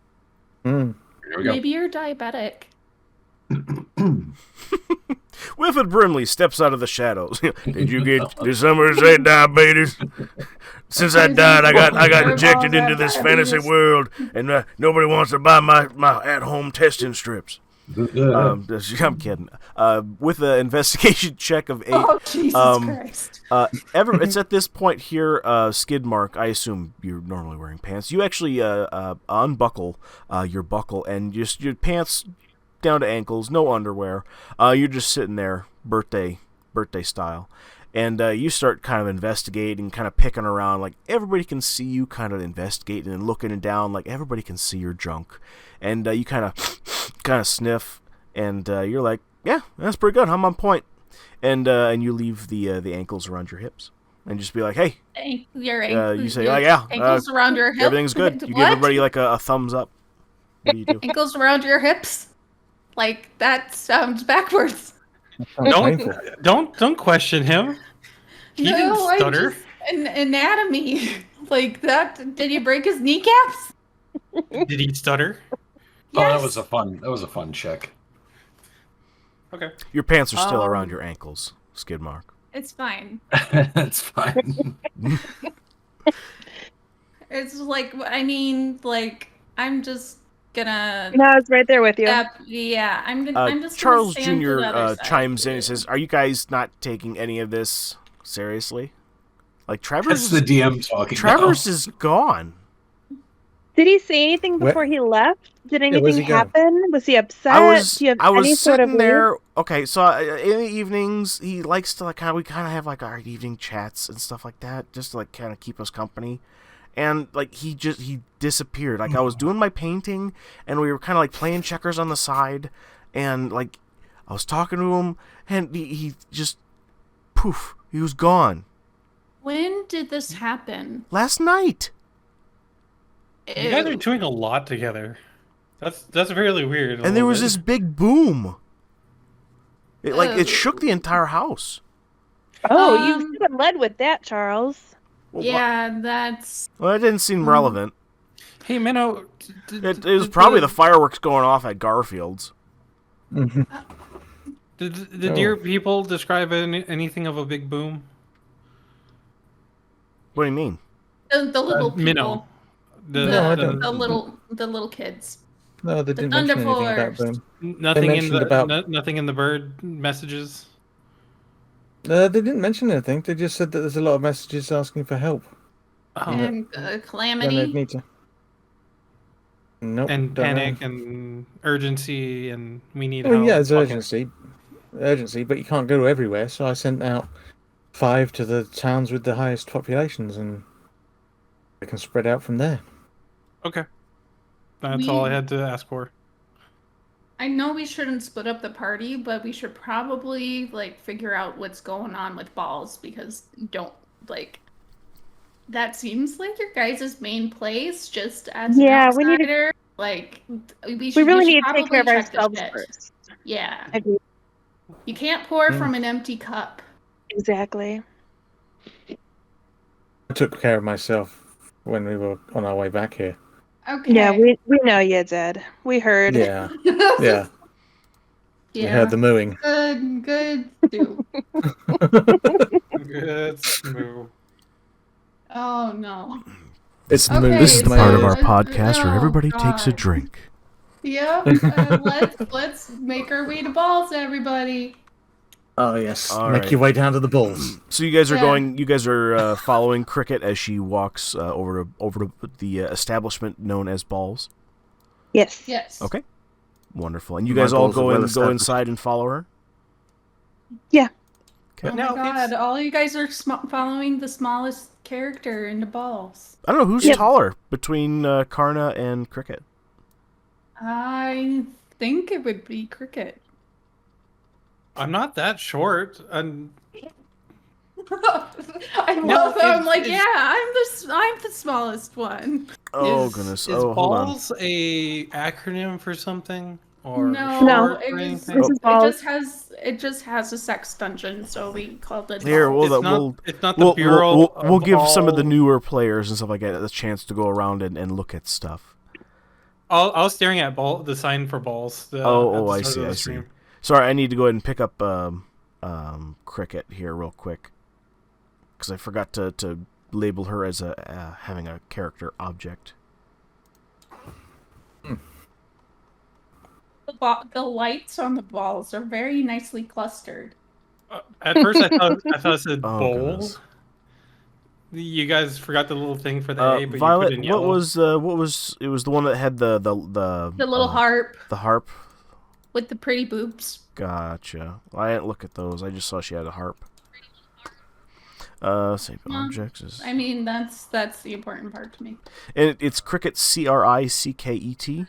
Here we go. Maybe you're diabetic. Wilfred Brimley steps out of the shadows. Did somebody say diabetes? Since I died, I got injected into this fantasy world, and nobody wants to buy my at-home testing strips. I'm kidding. With an investigation check of 8, Oh Jesus Christ. it's at this point here, Skidmark, I assume you're normally wearing pants. You actually unbuckle your buckle, and just your pants down to ankles, no underwear. You're just sitting there, birthday style. And you start kind of investigating, kind of picking around. Like, everybody can see you kind of investigating and looking down. Like, everybody can see your junk. And you kind of sniff, and you're like, yeah, that's pretty good. I'm on point. And you leave the ankles around your hips. And just be like, hey, Your you say, your oh, yeah, ankles around your hips. everything's good. You give What? everybody like a thumbs up. What do you do? Ankles around your hips. Like that sounds backwards. Don't question him. He didn't I stutter. just- anatomy. Like that. Did he break his kneecaps? Did he stutter? Oh, Yes. that was a fun check. Okay. Your pants are still around your ankles, Skidmark. It's fine. That's fine. It's like I'm just gonna. No, I was right there with you. Yeah, I'm just Charles gonna stand to Jr. the other side. chimes in and says, are you guys not taking any of this seriously? Like Travers, That's the DM talking. Travers is gone. Did he say anything Where- before he left? Did where's anything he going? happen? Was he upset? I was Do you have I was any sort of sitting there. Okay, so in the evenings he likes to we kind of have like our evening chats and stuff like that, just to like kind of keep us company. And like he disappeared. Like I was doing my painting, and we were kind of like playing checkers on the side, and like I was talking to him, and he just poof, he was gone. When did this happen? Last night. You guys are doing a lot together. That's really weird. And there was this big boom. It shook the entire house. Oh, you should have led with that, Charles. Well, Yeah, that's. Well, it didn't seem relevant. Hey, Minnow. It was probably the fireworks going off at Garfield's. Did your people describe anything of a big boom? What do you mean? The little people. Minnow. No, I don't. The little kids. No, they The didn't mention anything about Thunderforce. boom. Nothing in mentioned the about- nothing in the bird messages. They didn't mention anything. They just said that there's a lot of messages asking for help. And Then they'd calamity. need to. Nope. And don't know. panic and urgency and we need I mean, help. yeah, there's Okay. urgency, but you can't go to everywhere. So I sent out 5 to the towns with the highest populations, and they can spread out from there. Okay. That's all I had to ask for. I know we shouldn't split up the party, but we should probably like figure out what's going on with balls because that seems like your guys' main place just as an Yeah, we need to- outsider. Like we really should need to take care of probably check this ourselves shit. first. Yeah. Agreed. You can't pour from an empty cup. Exactly. I took care of myself when we were on our way back here. Okay. Yeah, we know you did. We heard. Yeah, yeah. We heard the mooing. Good do. Good move. Oh no. It's Okay, moved. This is the so- part of our podcast where oh, everybody takes a God. drink. Yep. Let's make our way to balls, everybody. Oh yes. All Make right. your way down to the bulls. So you guys are Yeah. You guys are following Cricket as she walks over to the establishment known as Balls. Yes. Yes. Okay. Wonderful. And you My guys all balls are go well go established. inside and follow her. Yeah. Oh my Now, God! All you guys are following the smallest character into balls. I don't know who's Yep. taller between Karna and Cricket. I think it would be Cricket. I'm not that short. And I No, love that. I'm it's- like, it's- yeah, I'm the smallest one. Oh is, goodness! Is Oh, hold on. balls a acronym for something or No, short it or was. anything? This is balls. It just has a sex dungeon, so we called it. Here, balls. It's not the Bureau. we'll of give some of the all- newer players and stuff like that a chance to go around and look at stuff. I was staring at the sign for balls. At Oh, the I start see, of the I see. stream. Sorry, I need to go ahead and pick up Cricket here real quick because I forgot to label her as having a character object. The lights on the balls are very nicely clustered. At first, I thought it said Oh, bowl. goodness. You guys forgot the little thing for the A, but you Violet, put in yellow. what was it? Was the one that had the The little harp the harp? with the pretty boobs. Gotcha. I didn't look at those. I just saw she had a harp. Save objects is I mean, that's the important part to me. and it's Cricket Cricket.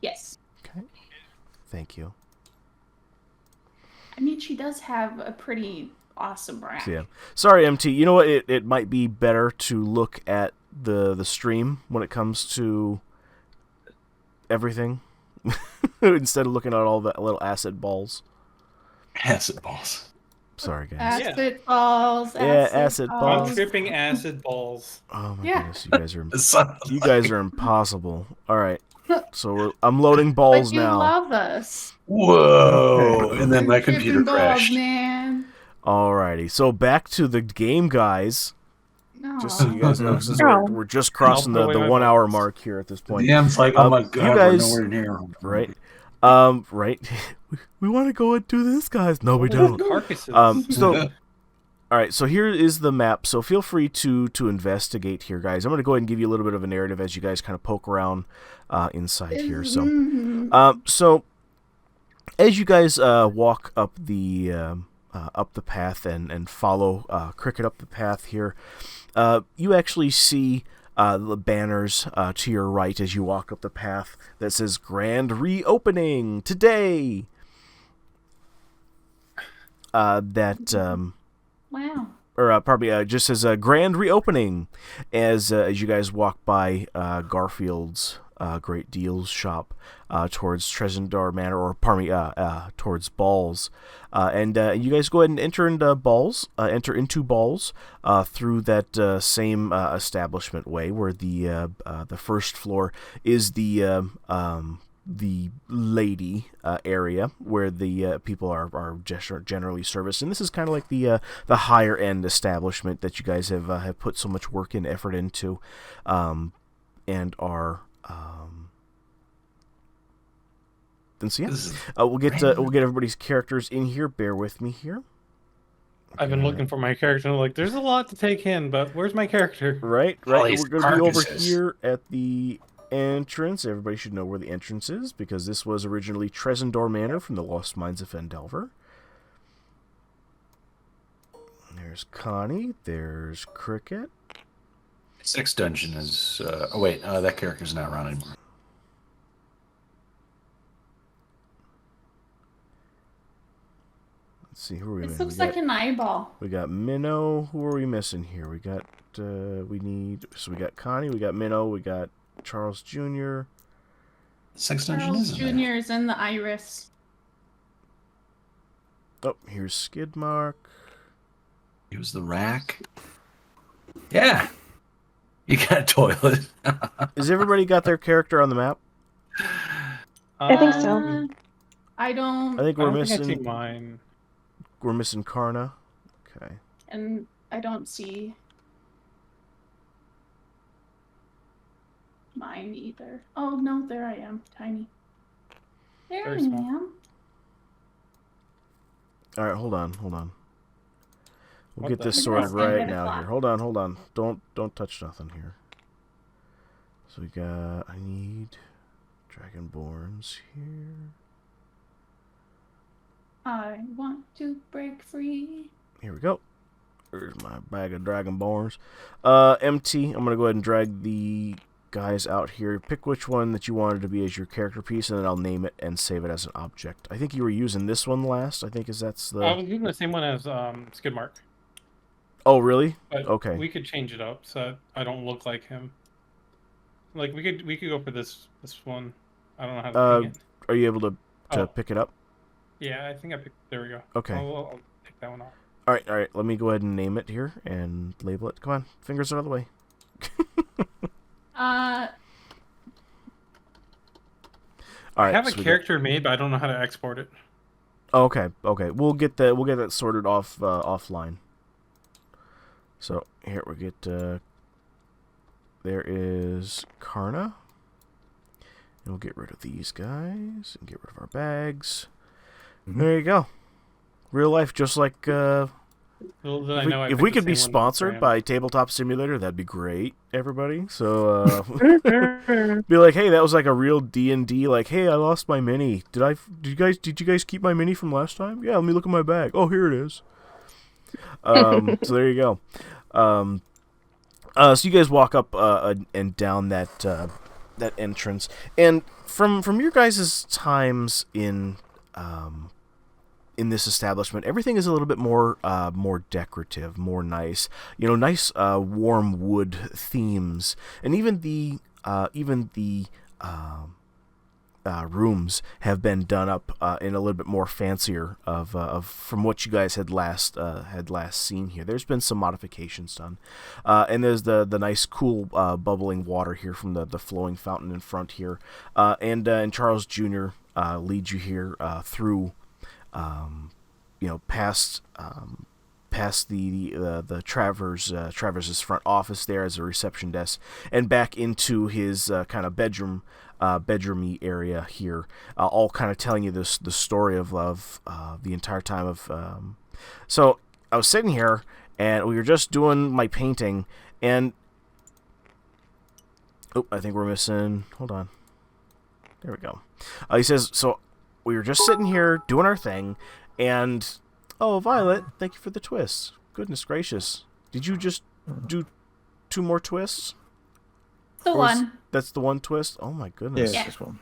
Yes. Okay. Thank you. I mean, she does have a pretty awesome rack. Yeah. Sorry, MT. You know what? It might be better to look at the stream when it comes to everything instead of looking at all the little acid balls. Acid balls. Sorry, guys. Acid balls. Yeah, acid I'm balls. tripping acid balls. Oh my Yeah. goodness, you guys are It sounds you like- guys are impossible. All right. So I'm loading balls But you now. love us. Whoa! And then my You're computer tripping balls, crashed. man. Alrighty. So back to the game, guys. No. Just so you guys know, since No. we're just crossing I'll the put away my 1 hour balls. mark here at this The point. DM's like, oh my you god, guys- we're nowhere near. Right. Right. We want to go and do this, guys. No, we What are don't. Carcasses. So All right, so here is the map. So feel free to investigate here, guys. I'm going to go ahead and give you a little bit of a narrative as you guys kind of poke around inside here. So as you guys walk up the path and follow Cricket up the path here, you actually see the banners to your right as you walk up the path that says "Grand Reopening Today." Wow. Or probably just as a grand reopening as you guys walk by Garfield's Great Deals shop towards Trezendar Manor, or pardon me, towards Balls, and you guys go ahead and enter into Balls, through that same establishment way, where the first floor is the lady area where the people are generally serviced, and this is kind of like the higher end establishment that you guys have put so much work and effort into, and are. And so yeah, we'll get everybody's characters in here. Bear with me here. I've been looking for my character. And there's a lot to take in, but where's my character? Right. All We're these going to be over carcasses. here at the entrance. Everybody should know where the entrance is, because this was originally Trezendar Manor from the Lost Mines of Fendelver. There's Connie. There's Cricket. 6 dungeon is... oh, wait. That character's not around anymore. Let's see, who are we This missing? looks like an eyeball. We got Minnow. Who are we missing here? We got... we got Connie. We got Minnow. We got Charles Jr. 6 dungeon Charles is Jr. is in the iris. Oh, here's Skidmark. Use the rack. Yeah. You got a toilet. Has everybody got their character on the map? I think so. I don't. I think I we're don't think I see missing. mine. We're missing Karna. Okay. And I don't see mine either. Oh no, there I am, tiny. There Very I small. am. All right, hold on. We'll What get the this heck? sorted Yes, I'm right gonna now fly. here. Hold on. Don't touch nothing here. So we got. I need Dragonborns here. I want to break free. Here we go. There's my bag of Dragonborns. Empty. I'm gonna go ahead and drag the guys out here. Pick which one that you wanted to be as your character piece, and then I'll name it and save it as an object. I think you were using this one last. I think that's the. I was using the same one as Skidmark. Oh, really? But Okay. we could change it up so I don't look like him. Like we could go for this one. I don't know how to pick it. Are you able to Oh. pick it up? Yeah, I think I picked. There we go. Okay. I'll take that one off. All right. Let me go ahead and name it here and label it. Come on, fingers out of the way. Uh, All right. I have a so we got- character made, but I don't know how to export it. Oh, okay. We'll get that sorted off offline. So here we get. There is Karna, and we'll get rid of these guys and get rid of our bags. There you go. Real life, just like. Well, then I know I If picked we the could be same one for sponsored him. by Tabletop Simulator, that'd be great, everybody. So be like, hey, that was like a real D&D. Like, hey, I lost my mini. Did you guys keep my mini from last time? Yeah, let me look at my bag. Oh, here it is. So there you go. So you guys walk up and down that entrance, and from your guys' times in this establishment, everything is a little bit more decorative, more nice. Nice warm wood themes, and even the rooms have been done up in a little bit more fancier of from what you guys had last seen here. There's been some modifications done, and there's the nice cool bubbling water here from the flowing fountain in front here, and Charles Jr. Leads you here through. Past the Travers's front office there as a reception desk, and back into his kind of bedroomy area here, all kind of telling you the story of the entire time of. So sitting here, and we were just doing my painting, and I think we're missing. Hold on. There we go. He says, so we were just sitting here doing our thing, and Violet, thank you for the twists. Goodness gracious, did you just do 2 more twists? The one. That's the one twist. Oh my goodness. Yes, this one.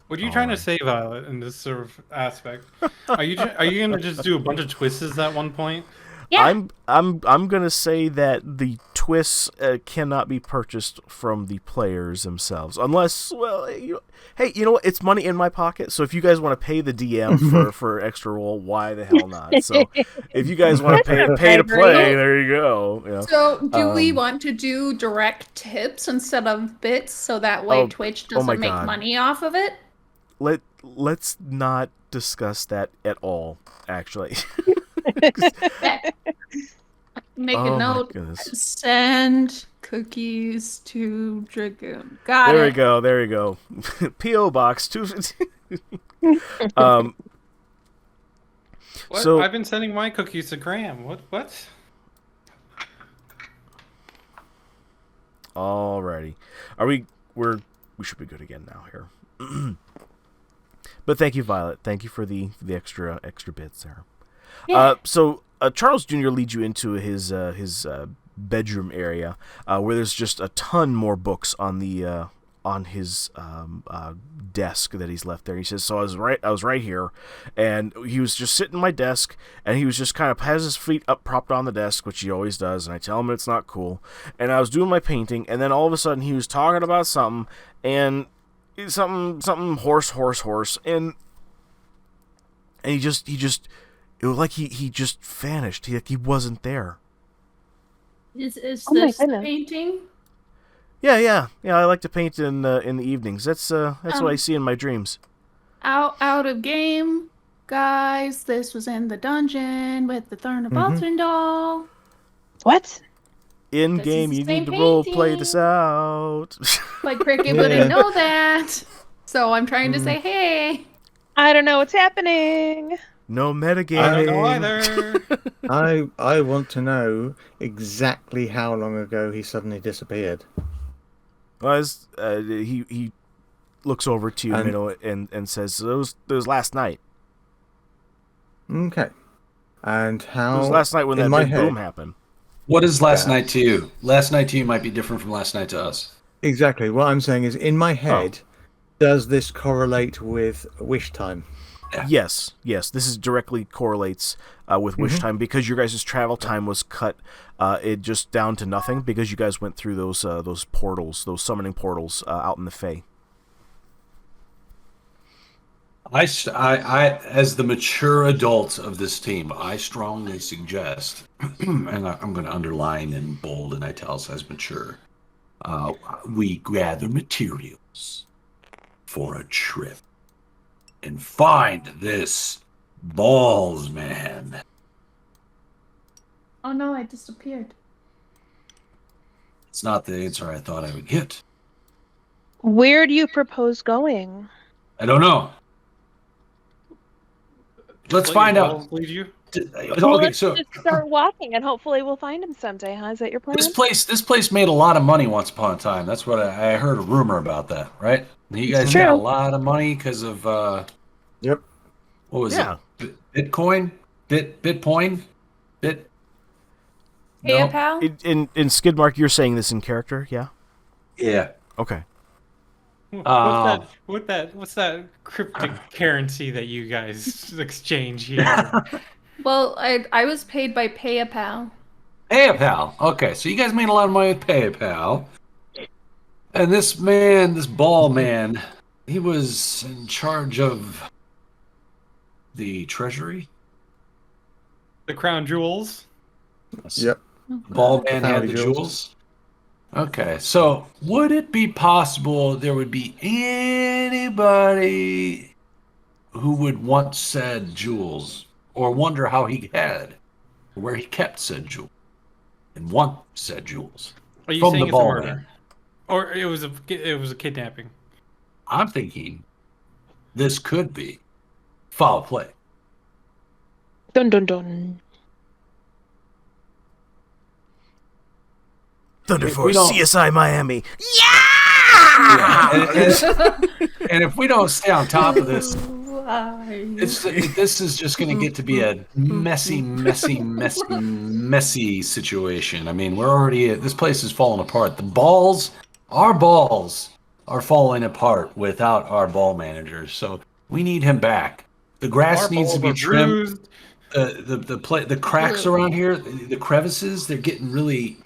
What are you trying to say, Violet, in this sort of aspect? Are you going to just do a bunch of twists at one point? Yeah. I'm gonna say that the twists cannot be purchased from the players themselves, unless, well, hey, you know what? It's money in my pocket. So if you guys want to pay the DM for extra roll, why the hell not? So if you guys want to pay to play, there you go. Yeah. So do we want to do direct tips instead of bits, so that way Twitch doesn't make money off of it? Let's not discuss that at all. Actually. Make a note. Send cookies to Dragoon. Got there it. There you go. P.O. Box 250. So I've been sending my cookies to Graham. What? Alrighty. We should be good again now here. But thank you, Violet. Thank you for the extra bits there. Yeah. So Charles Jr. leads you into his bedroom area, where there's just a ton more books on his desk that he's left there. He says, "So I was right here," and he was just sitting at my desk, and he was just kind of has his feet up, propped on the desk, which he always does. And I tell him it's not cool. And I was doing my painting, and then all of a sudden he was talking about something, and something horse, and he just. It was like he just vanished. He wasn't there. Is this goodness. painting? Yeah. I like to paint in the evenings. That's what I see in my dreams. Out of game, guys. This was in the dungeon with the Thunderforce doll. What? In This game, is the you same need to role play painting. this out. But Cricket wouldn't know that, so I'm trying to say, hey. I don't know what's happening. No metagame. I don't know either. I want to know exactly how long ago he suddenly disappeared. Well, he looks over to you, and says, "It was last night." Okay. And how? It was last night when that big boom happened. What is last night to you? Last night to you might be different from last night to us. Exactly. What I'm saying is, in my head, does this correlate with wish time? Yes. This is directly correlates with wish time, because your guys' travel time was cut it just down to nothing because you guys went through those portals, those summoning portals out in the Fae. I, as the mature adult of this team, I strongly suggest, and I'm going to underline in bold and italicized mature, we gather materials for a trip and find this balls man. Oh no, I disappeared. It's not the answer I thought I would get. Where do you propose going? I don't know. Let's find out. Lead you? Well, Okay, let's so just start walking, and hopefully we'll find him someday. Huh? Is that your plan? this place made a lot of money once upon a time. That's what I heard a rumor about that, right? You guys got a lot of money because of Yep. What was it? Bitcoin? Bitcoin? Hey, No. pal. In Skidmark, you're saying this in character, yeah? Yeah. Okay. What's that cryptic currency that you guys exchange here? Well, I was paid by PayPal. PayPal. Okay, so you guys made a lot of money with PayPal. And this man, this ball man, he was in charge of the treasury. The crown jewels? Yep. Ball man had the Jewels. jewels. Okay, so would it be possible there would be anybody who would want said jewels, or wonder how he had, or where he kept said jewels, and want said jewels? Are you From saying the it's a ball murder? man. Or it was a kidnapping? I'm thinking this could be foul play. Dun dun dun. Thunderforce, don't- CSI Miami. And if we don't stay on top of this, Why? this is just going to get to be a messy situation. I mean, we're already this place is falling apart. Our balls are falling apart without our ball manager. So we need him back. The grass Our needs to balls be are trimmed. bruised. The cracks around here, the crevices, they're getting really.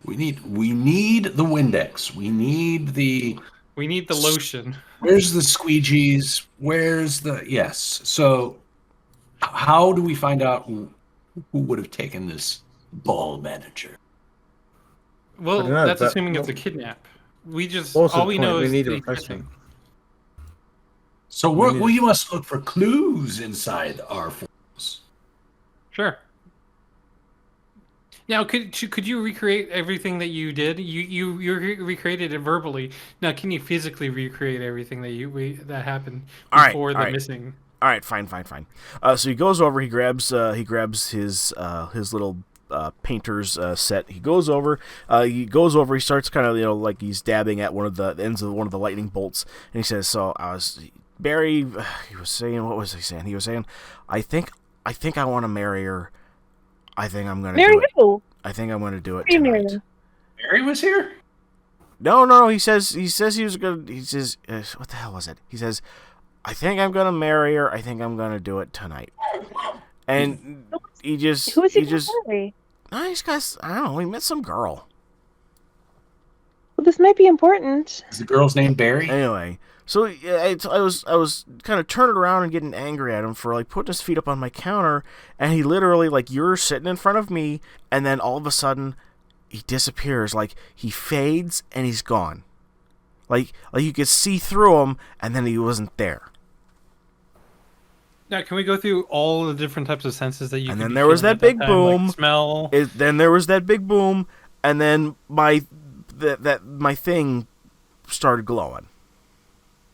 We need the Windex. We need the. We need the lotion. Where's the squeegees? Where's the yes? So, how do we find out who would have taken this ball manager? Well, I don't know, that's but- assuming it's a kidnap. We just Also, all we know we is need a the replacement. So We need- we must look for clues inside our forms. Sure. Now, could you recreate everything that you did? You recreated it verbally. Now, can you physically recreate everything that happened All right, before the all right. missing? All right, fine. So he goes over. He grabs his little painter's set. He goes over. He starts kind of like he's dabbing at one of the ends of one of the lightning bolts, and he says, "So I was Barry." He was saying, what was he saying? He was saying, "I think I want to marry her. I think I'm gonna Marry do it. who? I think I'm gonna do it Who marry? tonight." Barry was here. No. He says he was gonna. He says, what the hell was it? He says, "I think I'm gonna marry her. I think I'm gonna do it tonight." And he just Who is he? just Marry? he's got, I don't know. He met some girl. Well, this might be important. Is the girl's name Barry? Anyway, so I was kind of turning around and getting angry at him for like putting his feet up on my counter, and he literally, like, you're sitting in front of me, and then all of a sudden he disappears. Like, he fades and he's gone. Like you could see through him, and then he wasn't there. Now, can we go through all the different types of senses that you? And could then be there was feeling that at big time, boom. like smell. Then there was that big boom, and then my thing started glowing.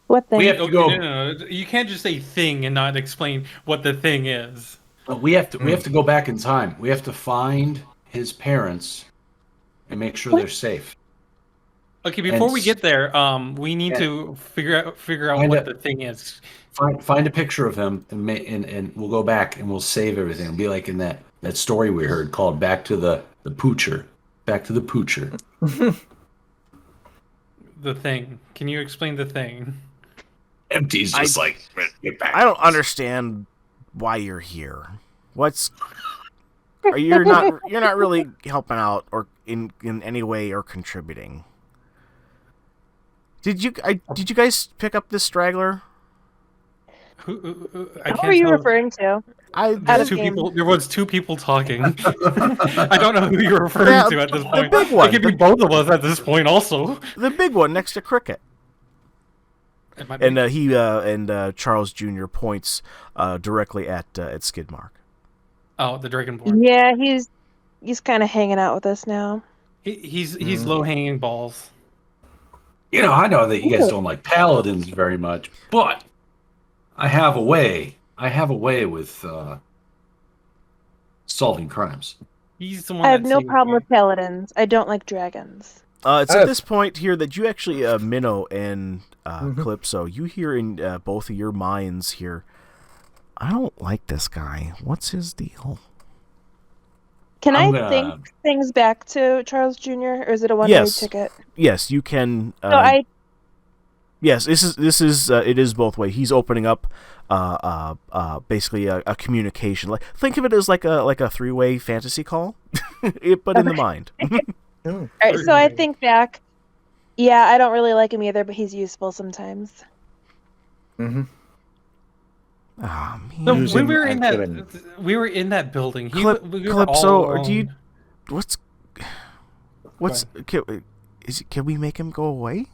What thing? We have to Okay, go. no. You can't just say thing and not explain what the thing is. We have to go back in time. We have to find his parents and make sure they're safe. Okay, before we And- get there, we need to figure out Find what it. the thing is. Find a picture of him and we'll go back and we'll save everything. It'll be like in that story we heard called "Back to the Poocher." Back to the Poocher. The thing. Can you explain the thing? Empty's just like get back. I don't understand why you're here. You're not really helping out or in any way or contributing. Did you guys pick up this straggler? I Who can't are you tell. referring to? Out There's of two game. people. There was two people talking. I don't know who you're referring Yeah, to at this the point. big one. It could be both of us at this point, also. The big one next to Cricket. It might be- And Charles Jr. points directly at Skidmark. oh, the Dragonborn. Yeah, he's kind of hanging out with us now. He's low hanging balls. I know that you guys don't like paladins very much, but I have a way. I have a way with solving crimes. He's the one. I have that no saved problem me. with paladins. I don't like dragons. It's I at have- this point here that you actually, Minnow and Calypso, you hear in both of your minds here, I don't like this guy. What's his deal? Can I'm I gonna- think things back to Charles Jr. or is it a one-way Yes. ticket? Yes, you can. So Yes, this is it is both way. He's opening up basically a communication. Like, think of it as like a three-way fantasy call, but in the mind. Oh. all right, so I think back. Yeah, I don't really like him either, but he's useful sometimes. Mm-hmm. Ah, So man. Using when we were in and that, killing. we were in that building. We were Calypso, all do you? alone. What's can we make him go away?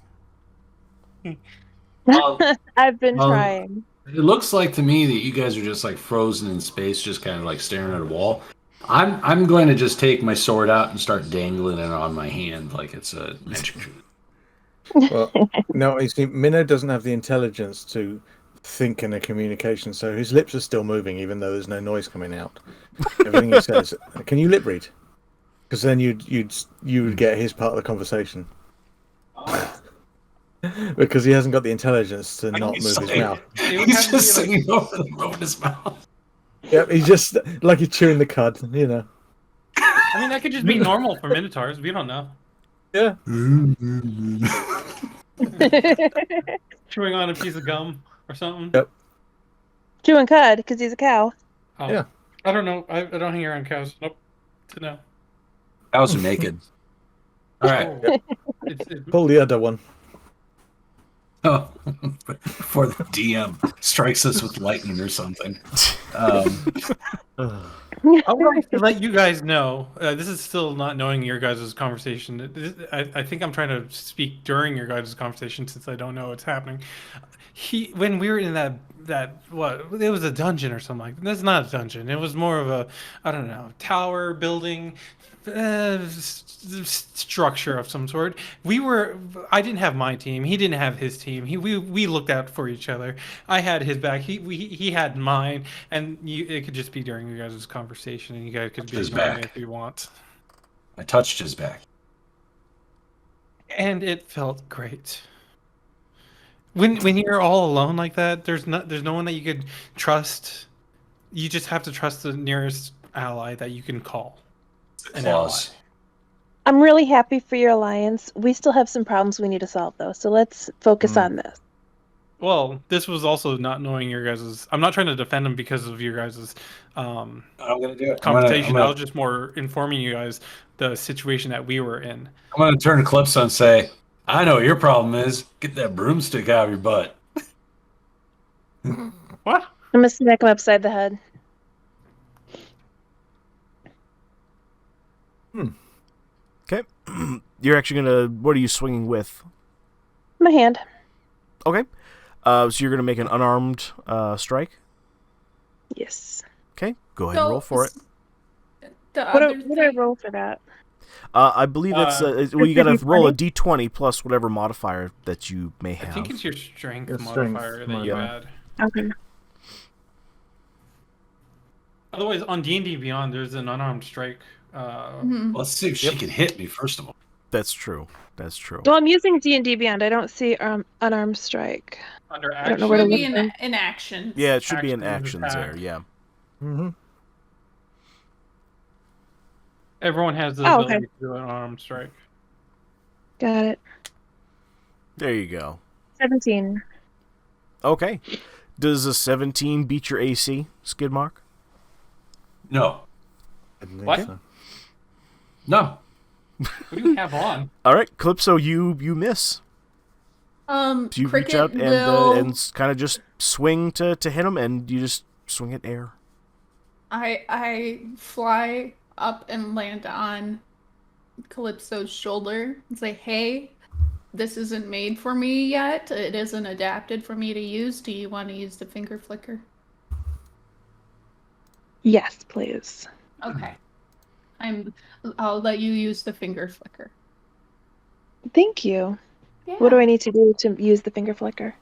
I've been Um, trying. It looks like to me that you guys are just like frozen in space, just kind of like staring at a wall. I'm going to just take my sword out and start dangling it on my hand like it's a magic trick. Well, no, you see, Minnow doesn't have the intelligence to thinking of communication, so his lips are still moving even though there's no noise coming out. Everything he says. Can you lip read? Because then you would get his part of the conversation. Because he hasn't got the intelligence to not move his mouth. He's just singing over the moving his mouth. Yep, he's just like he's chewing the cud, you know. I mean, that could just be normal for Minotaurs. We don't know. Yeah. Chewing on a piece of gum or something. Yep. Chewing cud because he's a cow. Oh. Yeah. I don't know. I don't hang around cows. Nope. To know. Cows are naked. All right. Pull the other one. Oh, before the DM strikes us with lightning or something. I would like to let you guys know. This is still not knowing your guys' conversation. I think I'm trying to speak during your guys' conversation since I don't know what's happening. When we were in that what it was a dungeon or something like that. That's not a dungeon. It was more of a tower building structure of some sort. I didn't have my team. He didn't have his team. We looked out for each other. I had his back. He had mine, and it could just be during you guys' conversation, and you guys could be ignoring it if you want. I touched his back, and it felt great. When you're all alone like that, there's no one that you could trust. You just have to trust the nearest ally that you can call. An ally. I'm really happy for your alliance. We still have some problems we need to solve, though, so let's focus on this. Well, this was also not knowing your guys'... I'm not trying to defend him because of your guys' I'm gonna do it. conversation. I was just more informing you guys the situation that we were in. I'm going to turn to Calypso and say, I know what your problem is. Get that broomstick out of your butt. What? I'm going to smack him upside the head. Okay. You're actually gonna... What are you swinging with? My hand. Okay. So you're gonna make an unarmed strike? Yes. Okay. Go ahead and roll for it. What do I roll for that? I believe it's... you gotta roll a d20 plus whatever modifier that you may have. I think it's your strength Your modifier that you add. Okay. Otherwise, on D&D Beyond, there's an unarmed strike. Let's see if she can hit me, first of all. That's true. That's true. Well, I'm using D&D Beyond. I don't see unarmed strike. Under action. I don't know where to It look. should be in action. Yeah, it should be in Action, actions attack. there, yeah. Mm-hmm. Everyone has the Oh, ability okay. to do an unarmed strike. Got it. There you go. 17. Okay. Does a 17 beat your AC, Skidmark? No. What? No. What do you have on? All right, Calypso, you miss. So you reach Cricket out will... and kind of just swing to hit him, and you just swing at air. I fly up and land on Calypso's shoulder and say, "Hey, this isn't made for me yet. It isn't adapted for me to use. Do you want to use the finger flicker?" Yes, please. Okay. I'll let you use the finger flicker. Thank you. Yeah. What do I need to do to use the finger flicker?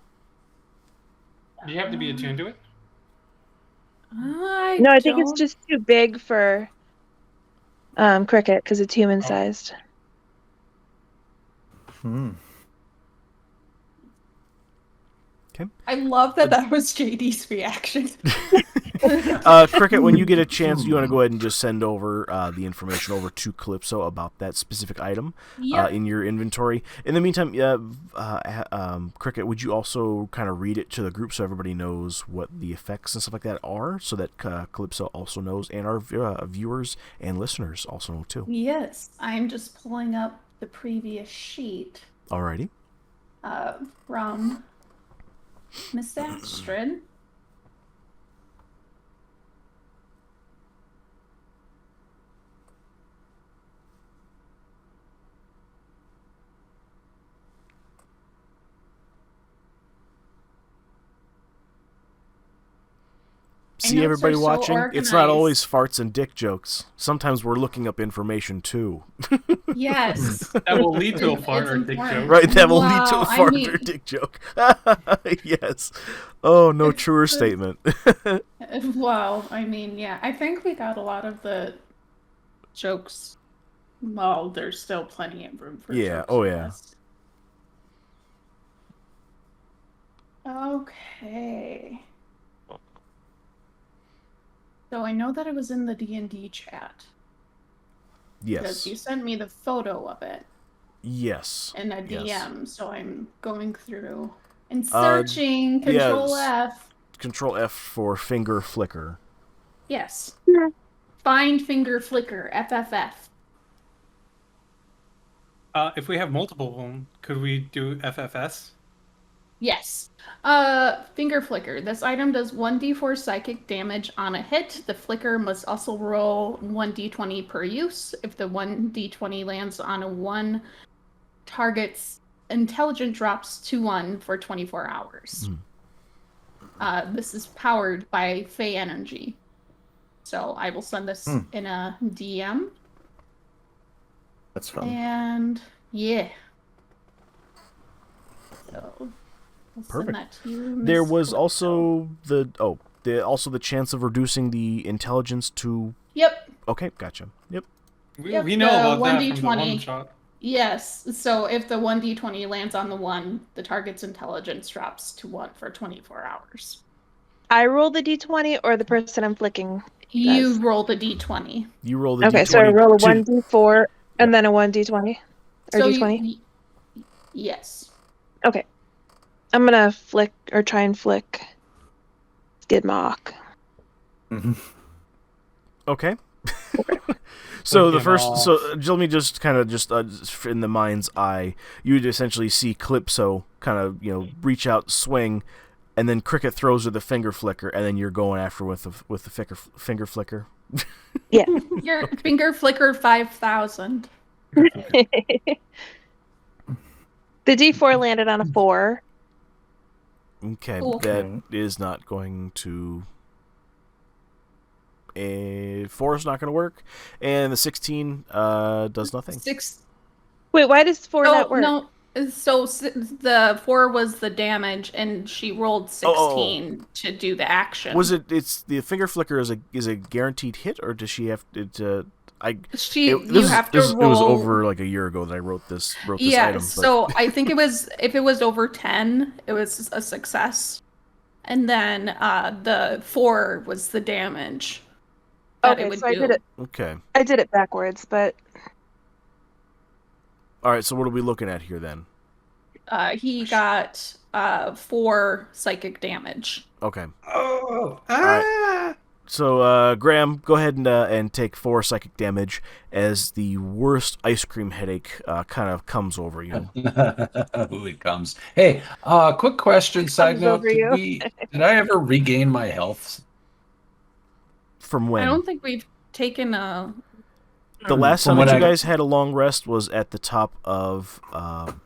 Do you have to be attuned to it? I think it's just too big for Cricket because it's human-sized. Okay. I love that was JD's reaction. Cricket, when you get a chance, you want to go ahead and just send over the information over to Calypso about that specific item in your inventory. In the meantime, Cricket, would you also kind of read it to the group so everybody knows what the effects and stuff like that are, so that Calypso also knows, and our viewers and listeners also know too? Yes, I'm just pulling up the previous sheet Alrighty. from Miss Astrid. See notes everybody are so watching? It's not organized. always farts and dick jokes. Sometimes we're looking up information too. Yes. That will lead to a It's fart or dick important. joke. Right, that will lead to Wow, a I fart mean- or dick joke. Yes. Oh, no It's truer the- statement. Wow, I mean, yeah, I think we got a lot of the jokes. Well, there's still plenty of room for Yeah, jokes. oh, in yeah. this. Okay. So I know that it was in the D&D chat. Because Yes. you sent me the photo of it Yes. in a Yes. DM, so I'm going through and searching. Control yes. F. Control F for finger flicker. Yes. Find finger flicker. FFF. If we have multiple of them, could we do FFS? Yes. Finger flicker. This item does 1d4 psychic damage on a hit. The flicker must also roll 1d20 per use. If the 1d20 lands on a 1, target's intelligence drops to 1 for 24 hours. This is powered by Fey energy. So I will send this in a DM. That's fun. And yeah. So I'll Perfect. send that to you. There Miss was Calypso. also the chance of reducing the intelligence to. Yep. Okay, gotcha. Yep. Yep, We know the about that from the 1d20. one shot. Yes. So if the 1d20 lands on the 1, the target's intelligence drops to 1 for 24 hours. I roll the d20 or the person I'm flicking? You Does. roll the d20. You roll the Okay, d20. so I roll a to- 1d4 and then a 1d20. Or So d20? yes. Okay. I'm gonna flick or try and flick Skidmark. Okay. So the him first, off. so let me just kind of in the mind's eye, you would essentially see Calypso kind of reach out, swing, and then Cricket throws her the finger flicker, and then you're going after with the finger flicker. Yeah. Your finger flicker 5,000. The d4 landed on a 4. Okay, Cool. that is not going to. 4 is not going to work, and the 16 does nothing. 6. Wait, why does 4 not work? No. So the 4 was the damage, and she rolled 16 to do the action. Was it? It's the finger flicker is a guaranteed hit, or does she have to? You have to roll. It was over like a year ago that I wrote this Yeah, item. But... so I think if it was over 10, it was a success. And then the 4 was the damage that it Okay, would so do. Okay. I did it backwards, but All right. So what are we looking at here then? He got 4 psychic damage. Okay. Oh, right. So Graham, go ahead and take 4 psychic damage as the worst ice cream headache kind of comes over you. Ooh, it comes. Hey, quick question. Side note: over you. did I ever regain my health? From when? I don't think we've taken a. The last From time when that you I- guys had a long rest was at the top of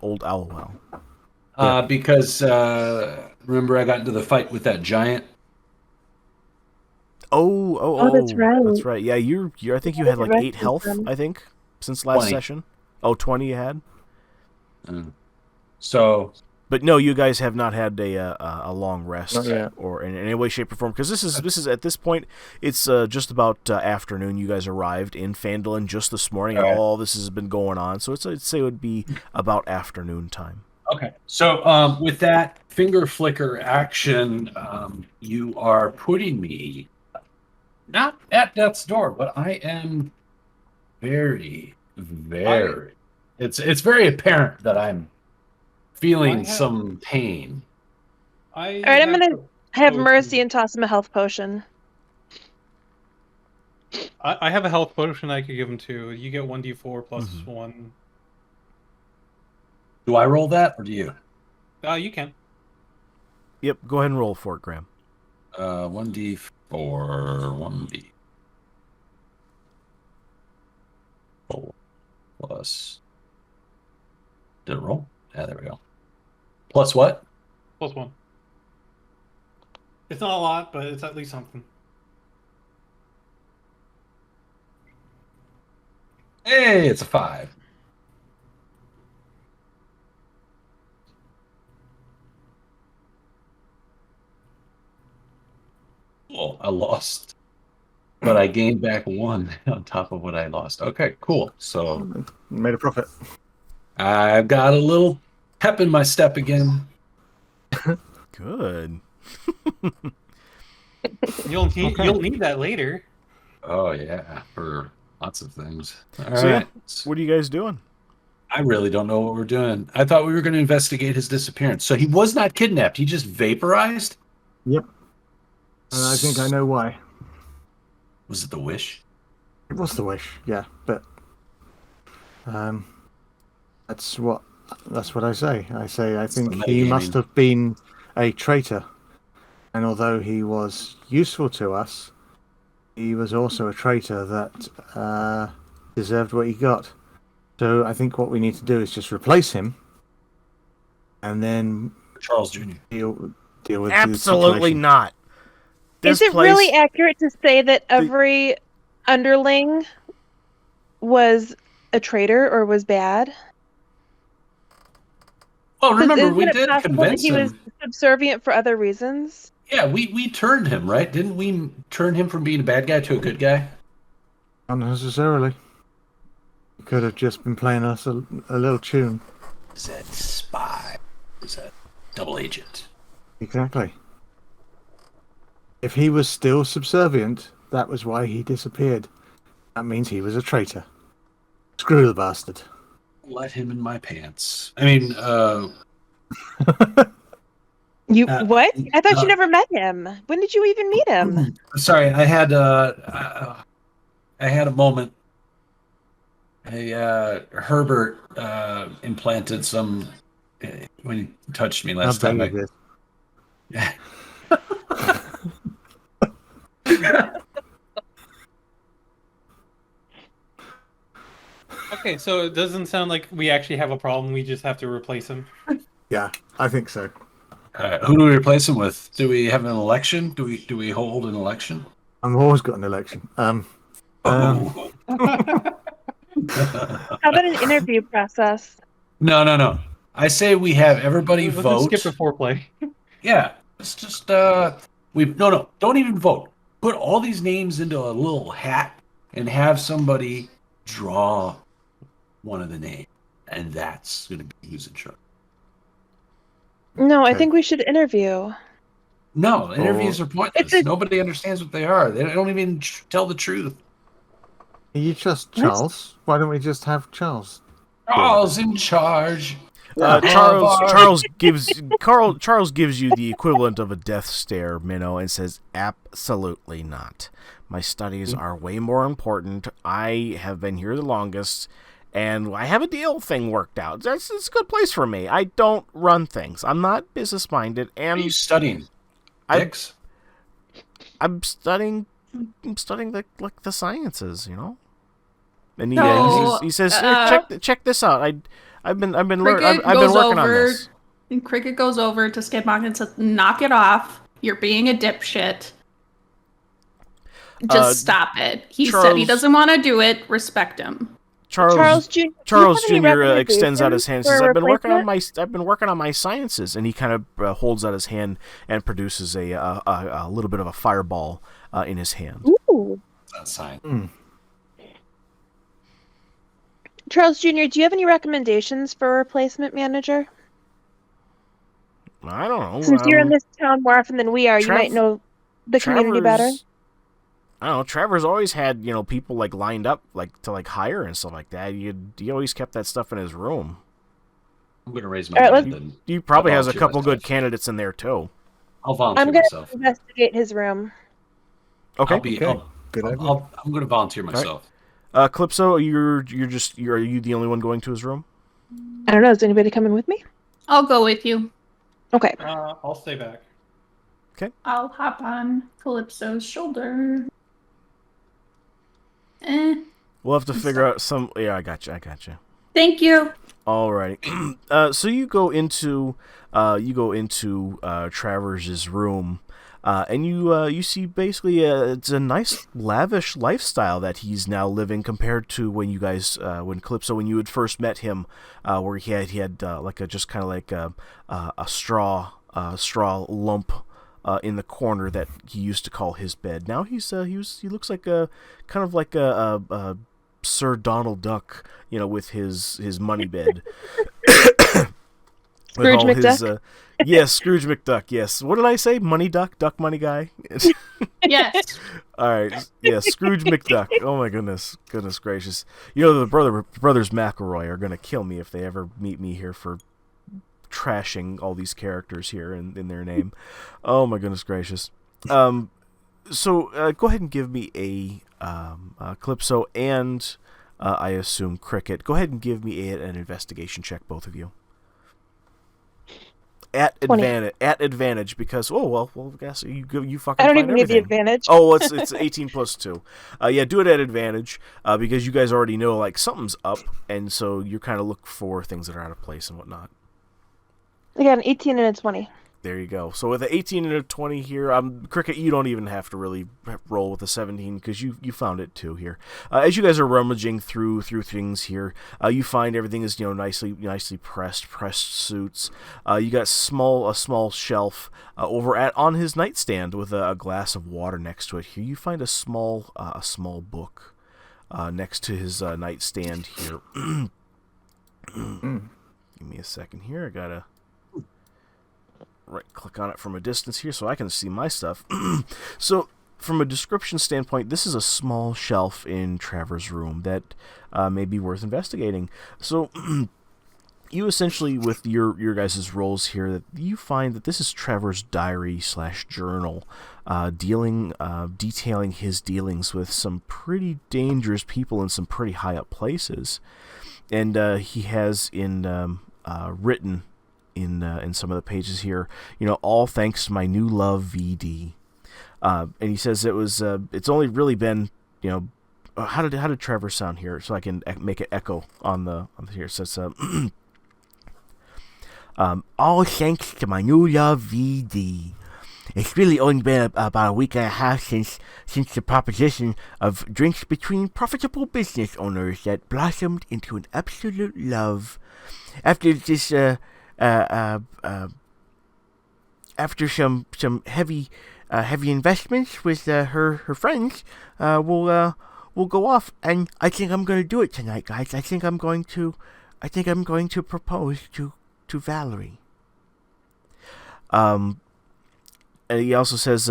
Old Owlwell. Because remember I got into the fight with that giant. Oh, that's right. That's right. Yeah, you I think you had like 8 health, I think, since last 20. session. Oh, 20 you had? So But no, you guys have not had a long rest Not yet. or in any way, shape, or form. Because this is at this point, it's just about afternoon. You guys arrived in Phandalin just this morning, and Okay. all this has been going on. So I'd say it would be about afternoon time. okay. So with that finger flicker action, you are putting me not at death's door, but I am very. It's very apparent that I'm feeling some pain. all right, I'm gonna have mercy and toss him a health potion. I have a health potion I could give him too. You get 1d4 plus 1. Do I roll that or do you? You can. Yep, go ahead and roll for it, Graham. 1d4, 1d4 plus. Did it roll? Yeah, there we go. Plus what? Plus 1. It's not a lot, but it's at least something. Hey, it's a 5. Oh, I lost, but I gained back 1 on top of what I lost. Okay, cool. So Made a profit. I've got a little pep in my step again. Good. You'll need that later. Oh yeah, for lots of things. All So, right. what are you guys doing? I really don't know what we're doing. I thought we were going to investigate his disappearance. So he was not kidnapped. He just vaporized? Yep. And I think I know why. Was it the wish? It was the wish, yeah, but that's what I say. I think Somebody he gaming. must have been a traitor, and although he was useful to us, he was also a traitor that deserved what he got. So I think what we need to do is just replace him, and then Charles Jr. deal with the Absolutely situation. not. Is it really accurate to say that every underling was a traitor or was bad? Well, remember, Isn't we it did possible that convince he was him. subservient for other reasons? Yeah, we turned him, right? Didn't we turn him from being a bad guy to a good guy? Not necessarily. He could have just been playing us a little tune. Is that spy? Is that double agent? Exactly. If he was still subservient, that was why he disappeared. That means he was a traitor. Screw the bastard. Let him in my pants. I mean, What? I thought you never met him. When did you even meet him? sorry, I had a moment. Herbert implanted some when he touched me last time. Okay, so it doesn't sound like we actually have a problem. We just have to replace him. Yeah, I think so. Who do we replace him with? Do we have an election? Do we hold an election? I've always got an election. Oh. How about an interview process? No. I say we have everybody Let's vote. just skip the foreplay. Yeah, it's just no, don't even vote. Put all these names into a little hat and have somebody draw one of the names, and that's going to be who's in charge. No, I Okay. think we should interview. No, interviews are pointless. It's a- Nobody understands what they are. They don't even tell the truth. You trust Charles? Why don't we just have Charles? Charles in charge. Charles gives you the equivalent of a death stare, Minnow, and says, "Absolutely not. My studies are way more important. I have been here the longest, and I have a deal thing worked out. It's a good place for me. I don't run things. I'm not business minded, What are and you studying? Dicks? I'm studying the sciences, you know." And he says, check this out. I've been working on this. And Cricket goes over to Skidmark and says, "Knock it off. You're being a dipshit. Just stop it." He said he doesn't want to do it. Respect him. Charles Jr. extends out his hand and says, for a I've been working on my sciences," and he kind of holds out his hand and produces a little bit of a fireball in his hand. Ooh. That's science. Charles Jr., do you have any recommendations for a replacement manager? I don't know. Since you're in this town more often than we are, you might know the community better. I don't know. Trevor's always had, people lined up to hire and stuff like that. He always kept that stuff in his room. I'm going to raise my hand. He probably has a couple myself. good candidates in there too. I'll volunteer I'm going myself. to investigate his room. Okay. Good idea. I'm going to volunteer myself. Calypso, are you the only one going to his room? I don't know. Is anybody coming with me? I'll go with you. Okay. I'll stay back. I'll hop on Calypso's shoulder. We'll have to figure out some. Yeah, I got you. Thank you. Alrighty. So you go into Travers' room, and you see basically it's a nice lavish lifestyle that he's now living compared to when you guys when Calypso, when you had first met him, where he had like a just kind of like a straw lump in the corner that he used to call his bed. Now he looks like a kind of like a Sir Donald Duck, with his money bed. Scrooge McDuck? Yes, Scrooge McDuck, yes. What did I say? Money Duck? Duck Money Guy? Yes. All right, yeah, Scrooge McDuck. Oh my goodness gracious! The brothers McElroy are gonna kill me if they ever meet me here for trashing all these characters here in their name. Oh my goodness gracious! So go ahead and give me a Calypso and I assume Cricket. Go ahead and give me an investigation check, both of you. At advantage, because I guess you fucking. I don't find even need the everything. advantage. Oh, it's 18 plus 2. Yeah, do it at advantage because you guys already know like something's up, and so you kind of look for things that are out of place and whatnot. I got an 18 and a 20. There you go. So with an 18 and a 20 here, Cricket, you don't even have to really roll with a 17 because you found it too here. As you guys are rummaging through things here, you find everything is nicely pressed suits. You got a small shelf over on his nightstand with a glass of water next to it. Here you find a small book next to his nightstand here. Give me a second here. I gotta right-click on it from a distance here so I can see my stuff. So, from a description standpoint, this is a small shelf in Trevor's room that may be worth investigating. So, you essentially, with your guys' roles here, that you find that this is Trevor's diary/journal, detailing his dealings with some pretty dangerous people in some pretty high up places, and he has written in some of the pages here, all thanks to my new love, VD. And he says it's only really been, how did Trevor sound here, so I can make it echo on the here. It says, all thanks to my new love, VD. It's really only been about a week and a half since the proposition of drinks between profitable business owners that blossomed into an absolute love. After this, after some heavy investments with her friends, we'll go off, and I think I'm going to do it tonight, guys. I think I'm going to propose to Valerie. And he also says,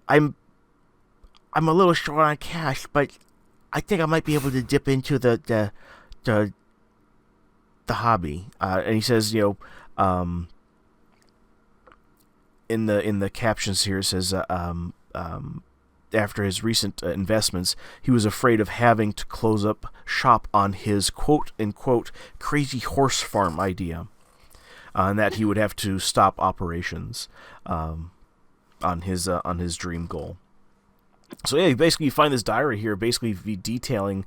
I'm a little short on cash, but I think I might be able to dip into the hobby. And he says, in the captions here, it says, after his recent investments, he was afraid of having to close up shop on his quote-unquote crazy horse farm idea, and that he would have to stop operations on his dream goal. So yeah, you find this diary here, basically detailing,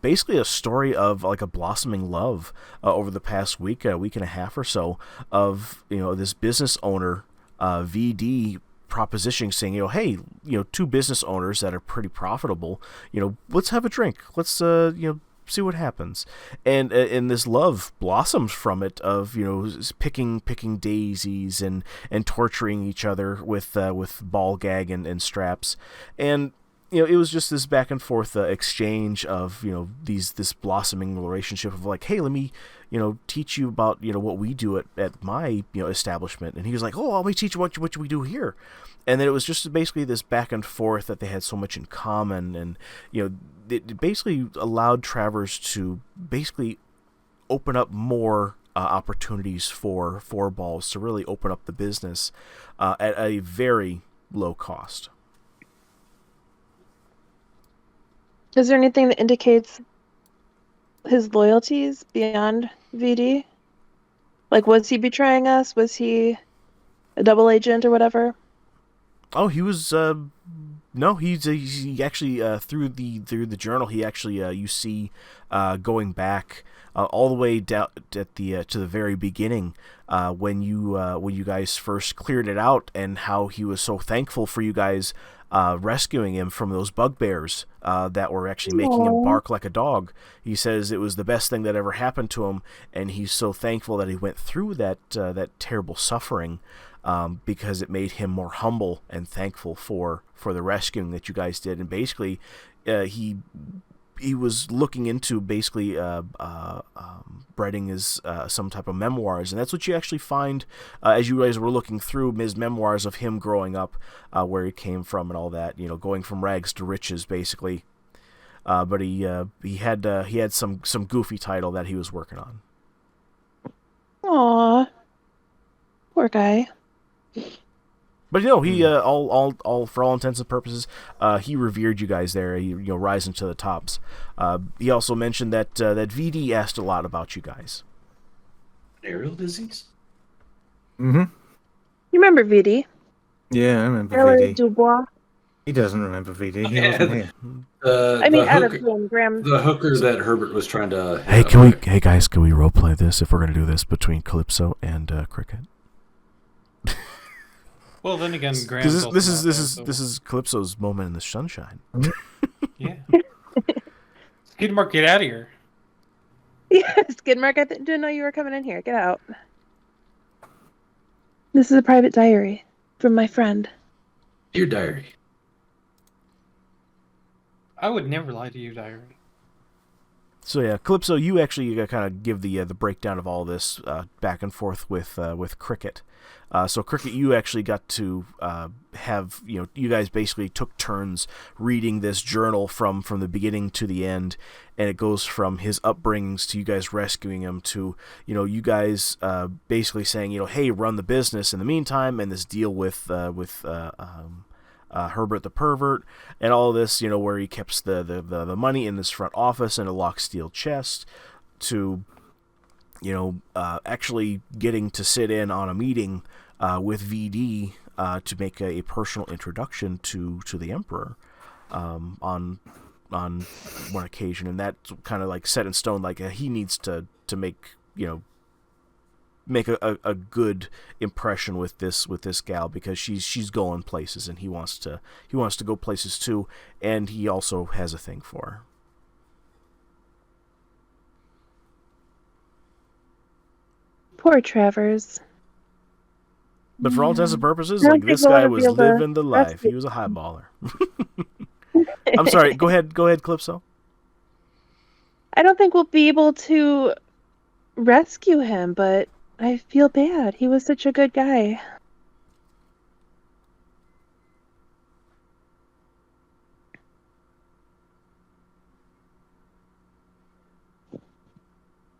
basically a story of like a blossoming love over the past week and a half or so of this business owner, VD, propositioning, saying, hey, two business owners that are pretty profitable, let's have a drink, let's see what happens, and this love blossoms from it of picking daisies and torturing each other with ball gag and straps, and it was just this back and forth exchange of this blossoming relationship of like, hey, let me teach you about what we do at my establishment, and he was like, oh, let me teach you what we do here. And then it was just basically this back and forth that they had so much in common, and it basically allowed Travers to basically open up more opportunities for Balls to really open up the business at a very low cost. Is there anything that indicates his loyalties beyond VD? Like, was he betraying us? Was he a double agent or whatever? Oh, he was. No, he actually through the journal, he actually you see going back all the way down at the to the very beginning, when you guys first cleared it out, and how he was so thankful for you guys rescuing him from those bugbears that were actually making him bark like a dog. He says it was the best thing that ever happened to him, and he's so thankful that he went through that terrible suffering, because it made him more humble and thankful for the rescuing that you guys did. And basically, he was looking into basically writing his some type of memoirs, and that's what you actually find as you guys were looking through his memoirs of him growing up, where he came from and all that, going from rags to riches, basically. But he had some goofy title that he was working on. Aw, poor guy. But he all for all intents and purposes, he revered you guys there. He rising to the tops. He also mentioned that VD asked a lot about you guys. Aerial disease? Mm-hmm. You remember VD? Yeah, I remember Valerie VD. Dubois. He doesn't remember VD. He Yeah, wasn't here. I mean, out of Graham. The hooker that Herbert was trying to... Hey guys, can we roleplay this if we're gonna do this between Calypso and Cricket? Well, then again, Because Graham's this also is not is Calypso's moment in the sunshine. there, so- Yeah. Skidmark, get out of here. Yes, Skidmark, I didn't know you were coming in here. Get out. This is a private diary from my friend. Dear diary. I would never lie to you, Diary. So yeah, Calypso, you actually kind of give the breakdown of all this back and forth with Cricket. So Cricket, you actually got to have you guys basically took turns reading this journal from the beginning to the end, and it goes from his upbringings to you guys rescuing him to you guys basically saying hey, run the business in the meantime, and this deal with Herbert the pervert, and all this, where he keeps the money in this front office in a locked steel chest, to actually getting to sit in on a meeting with VD to make a personal introduction to the Emperor on one occasion, and that's kind of like set in stone. Like he needs to make make a good impression with this gal, because she's going places, and he wants to go places too, and he also has a thing for her. Poor Travers. But for all intents and purposes, I don't like think this we'll guy ever was be able to living the life. rescue He was a high baller. I'm sorry. Go ahead, Calypso. I don't think we'll be able to rescue him, but I feel bad. He was such a good guy.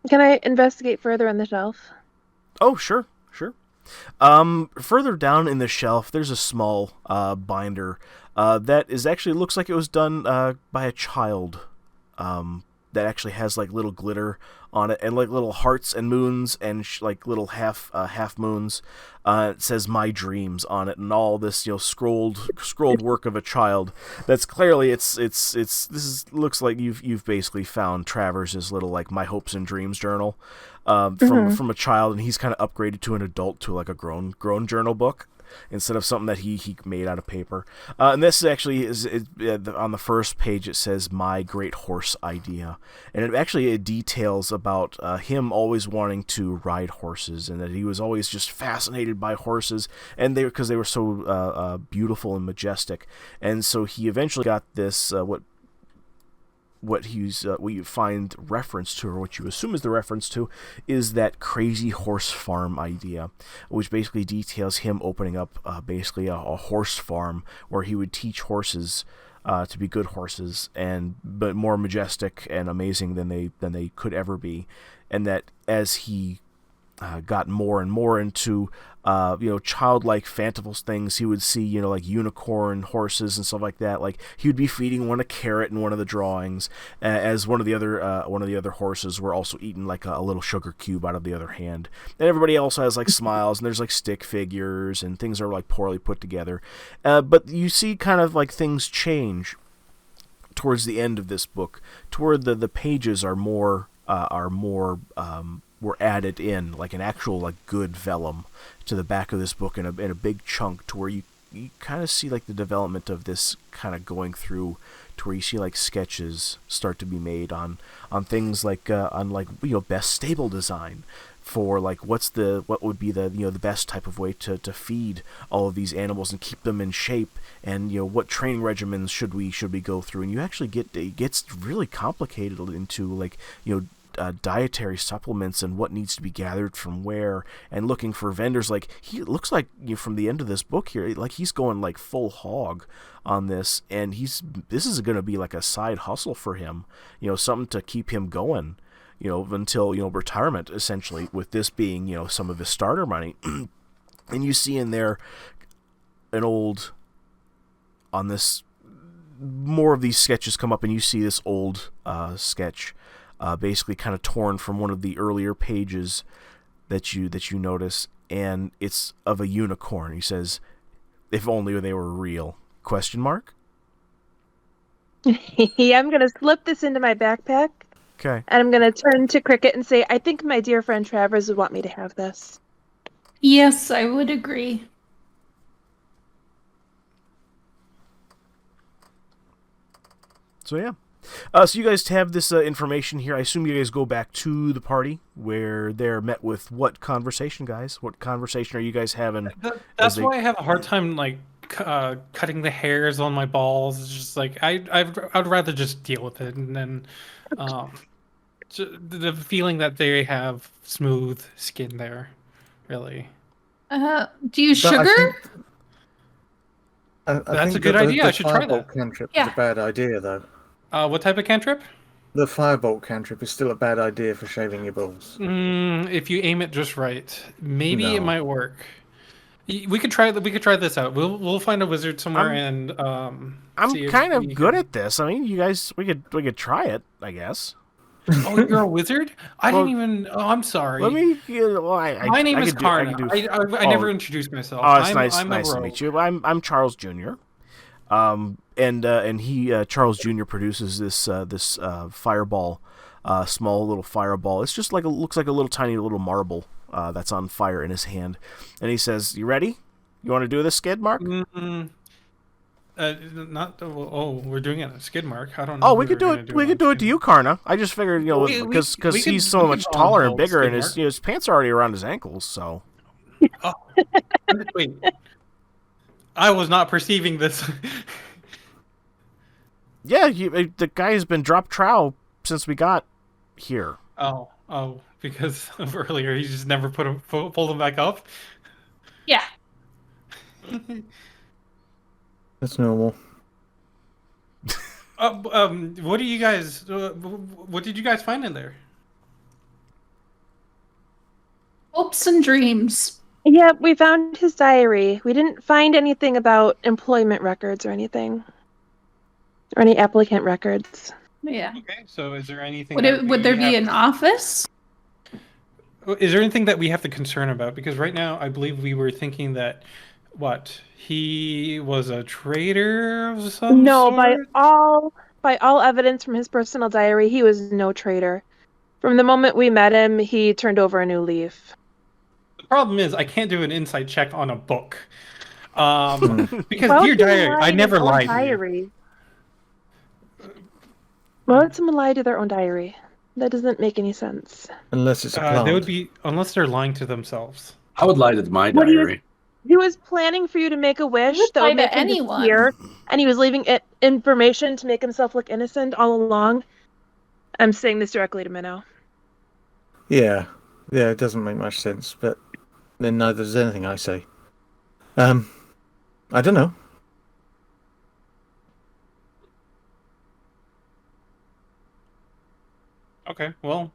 Can I investigate further on the shelf? Oh, sure. Further down in the shelf, there's a small binder that is actually looks like it was done by a child. That actually has like little glitter on it, and like little hearts and moons, and like little half moons. It says "My Dreams" on it, and all this scrolled work of a child. That's clearly looks like you've basically found Travers's little like "My Hopes and Dreams" journal from a child, and he's kind of upgraded to an adult, to like a grown journal book, instead of something that he made out of paper. And this actually is on the first page. It says "My Great Horse Idea," and it details about him always wanting to ride horses, and that he was always just fascinated by horses, and because they were so beautiful and majestic. And so he eventually got this what you find reference to, or what you assume is the reference to, is that crazy horse farm idea, which basically details him opening up basically a horse farm where he would teach horses to be good horses, but more majestic and amazing than they could ever be, and that as he got more and more into childlike fanciful things, he would see like unicorn horses and stuff like that. Like he would be feeding one a carrot in one of the drawings, as one of the other horses were also eating like a little sugar cube out of the other hand. And everybody else has like smiles, and there's like stick figures, and things are like poorly put together. But you see kind of like things change towards the end of this book, toward the pages are more are more were added in, like an actual like good vellum to the back of this book in a big chunk, to where you kind of see like the development of this kind of going through, to where you see like sketches start to be made on things like best stable design for like what would be the the best type of way to feed all of these animals and keep them in shape, and what training regimens should we go through. And you actually it gets really complicated into like dietary supplements and what needs to be gathered from where, and looking for vendors. Like, he looks like, from the end of this book here, like he's going like full hog on this, and this is going to be like a side hustle for him, something to keep him going, until retirement, essentially, with this being some of his starter money. And you see in there an old, on this, more of these sketches come up, and you see this old sketch, basically kind of torn from one of the earlier pages that you notice, and it's of a unicorn. He says, "If only they were real?" Question mark. Yeah, I'm gonna slip this into my backpack, Okay. and I'm gonna turn to Cricket and say, "I think my dear friend Travers would want me to have this." Yes, I would agree. So yeah. So you guys have this information here. I assume you guys go back to the party where they're met with what conversation, guys? What conversation are you guys having? That's why I have a hard time like cutting the hairs on my balls. It's just like I'd rather just deal with it, and then the feeling that they have smooth skin there, really. Do you sugar? That's a good idea. I should try that. The firebolt cantrip is Yeah. a bad idea, though. What type of cantrip? The firebolt cantrip is still a bad idea for shaving your balls. If you aim it just right, maybe it No. might work. We could try. We could try this out. We'll find a wizard somewhere and I'm see if kind of we good can- at this. I mean, you guys, we could try it, I guess. Oh, you're a wizard? I Well, didn't even. Oh, I'm sorry. Let me. My name I is could do- I Karna. could do- I never introduced myself. Oh, it's I'm, nice. I'm Nice a to rogue. meet you. I'm Charles Jr. And he Charles Jr. produces this fireball, small little fireball. It's just like looks like a little tiny little marble that's on fire in his hand, and he says, "You ready? You want to do this, skid mark?" Not. Oh, we're doing it at skid mark. I don't know. Oh, if we could do were gonna it. We could do it to you, Karna. I just figured, because we he's could- so we much could taller and help bigger, and Skid his pants are already around his ankles. So Oh, wait. I was not perceiving this. yeah, the guy has been dropped trow since we got here. Oh, because of earlier, he just never pulled him back up. Yeah. That's normal. What do you guys? What did you guys find in there? Hopes and dreams. Yeah, we found his diary. We didn't find anything about employment records or anything, or any applicant records. Yeah. Okay, so is there anything? Would there be an office? Is there anything that we have to concern about? Because right now, I believe we were thinking that he was a traitor of some No, sort? by all evidence from his personal diary, he was no traitor. From the moment we met him, he turned over a new leaf. The problem is, I can't do an insight check on a book. Because Why would dear you diary, lie I to never your own lied to you. diary? Why would someone lie to their own diary? That doesn't make any sense. Unless it's a plant. They would be, unless they're lying to themselves. I would lie to my What do you- diary. He was planning for you to make a wish would that lie would to make him anyone. disappear, and he was leaving it information to make himself look innocent all along. I'm saying this directly to Minnow. Yeah, it doesn't make much sense, but then neither does anything I say. I don't know. Okay, well,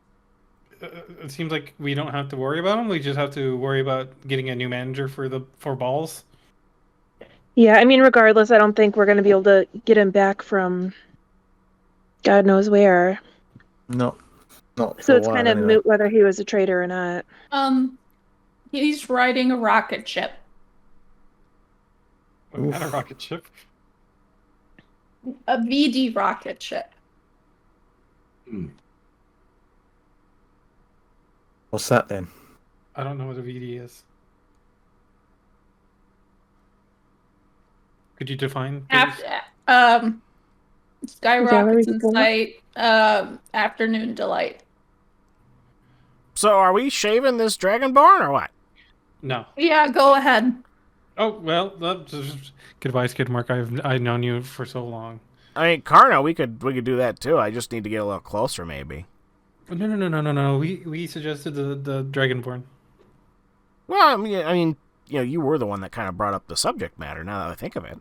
it seems like we don't have to worry about him. We just have to worry about getting a new manager for balls. Yeah, I mean, regardless, I don't think we're going to be able to get him back from God knows where. Not. So for a it's while, kind of anyway. moot whether he was a traitor or not. He's riding a rocket ship. What kind of rocket ship? A VD rocket ship. What's that then? I don't know what a VD is. Could you define, please? Gallery Skyrockets in floor? sight. Afternoon delight. So are we shaving this Dragonborn or what? No. Yeah, go ahead. Oh well. Goodbye, Skidmark. I've known you for so long. I mean, Karna, we could do that too. I just need to get a little closer, maybe. No. We suggested the Dragonborn. Well, I mean, you were the one that kind of brought up the subject matter. Now that I think of it,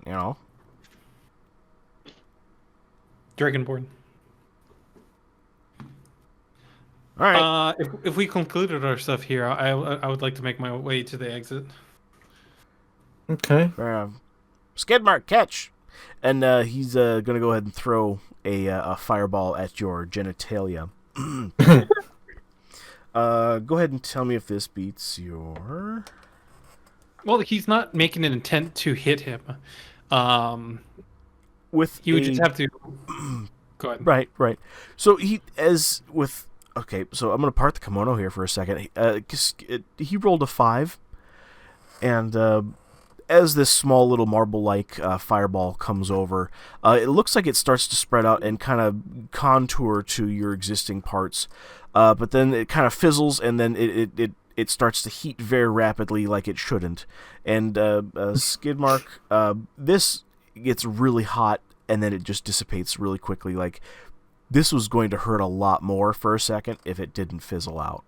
Dragonborn. All right. If we concluded our stuff here, I would like to make my way to the exit. Okay. Skidmark, catch! And he's gonna go ahead and throw a fireball at your genitalia. Go ahead and tell me if this beats your. Well, he's not making an intent to hit him. He would just have to. Go ahead. Right. So okay, so I'm gonna part the kimono here for a second. He rolled a 5, and as this small little marble-like fireball comes over, it looks like it starts to spread out and kind of contour to your existing parts. But then it kind of fizzles, and then it starts to heat very rapidly, like it shouldn't. And Skidmark, this gets really hot, and then it just dissipates really quickly. Like, this was going to hurt a lot more for a second if it didn't fizzle out.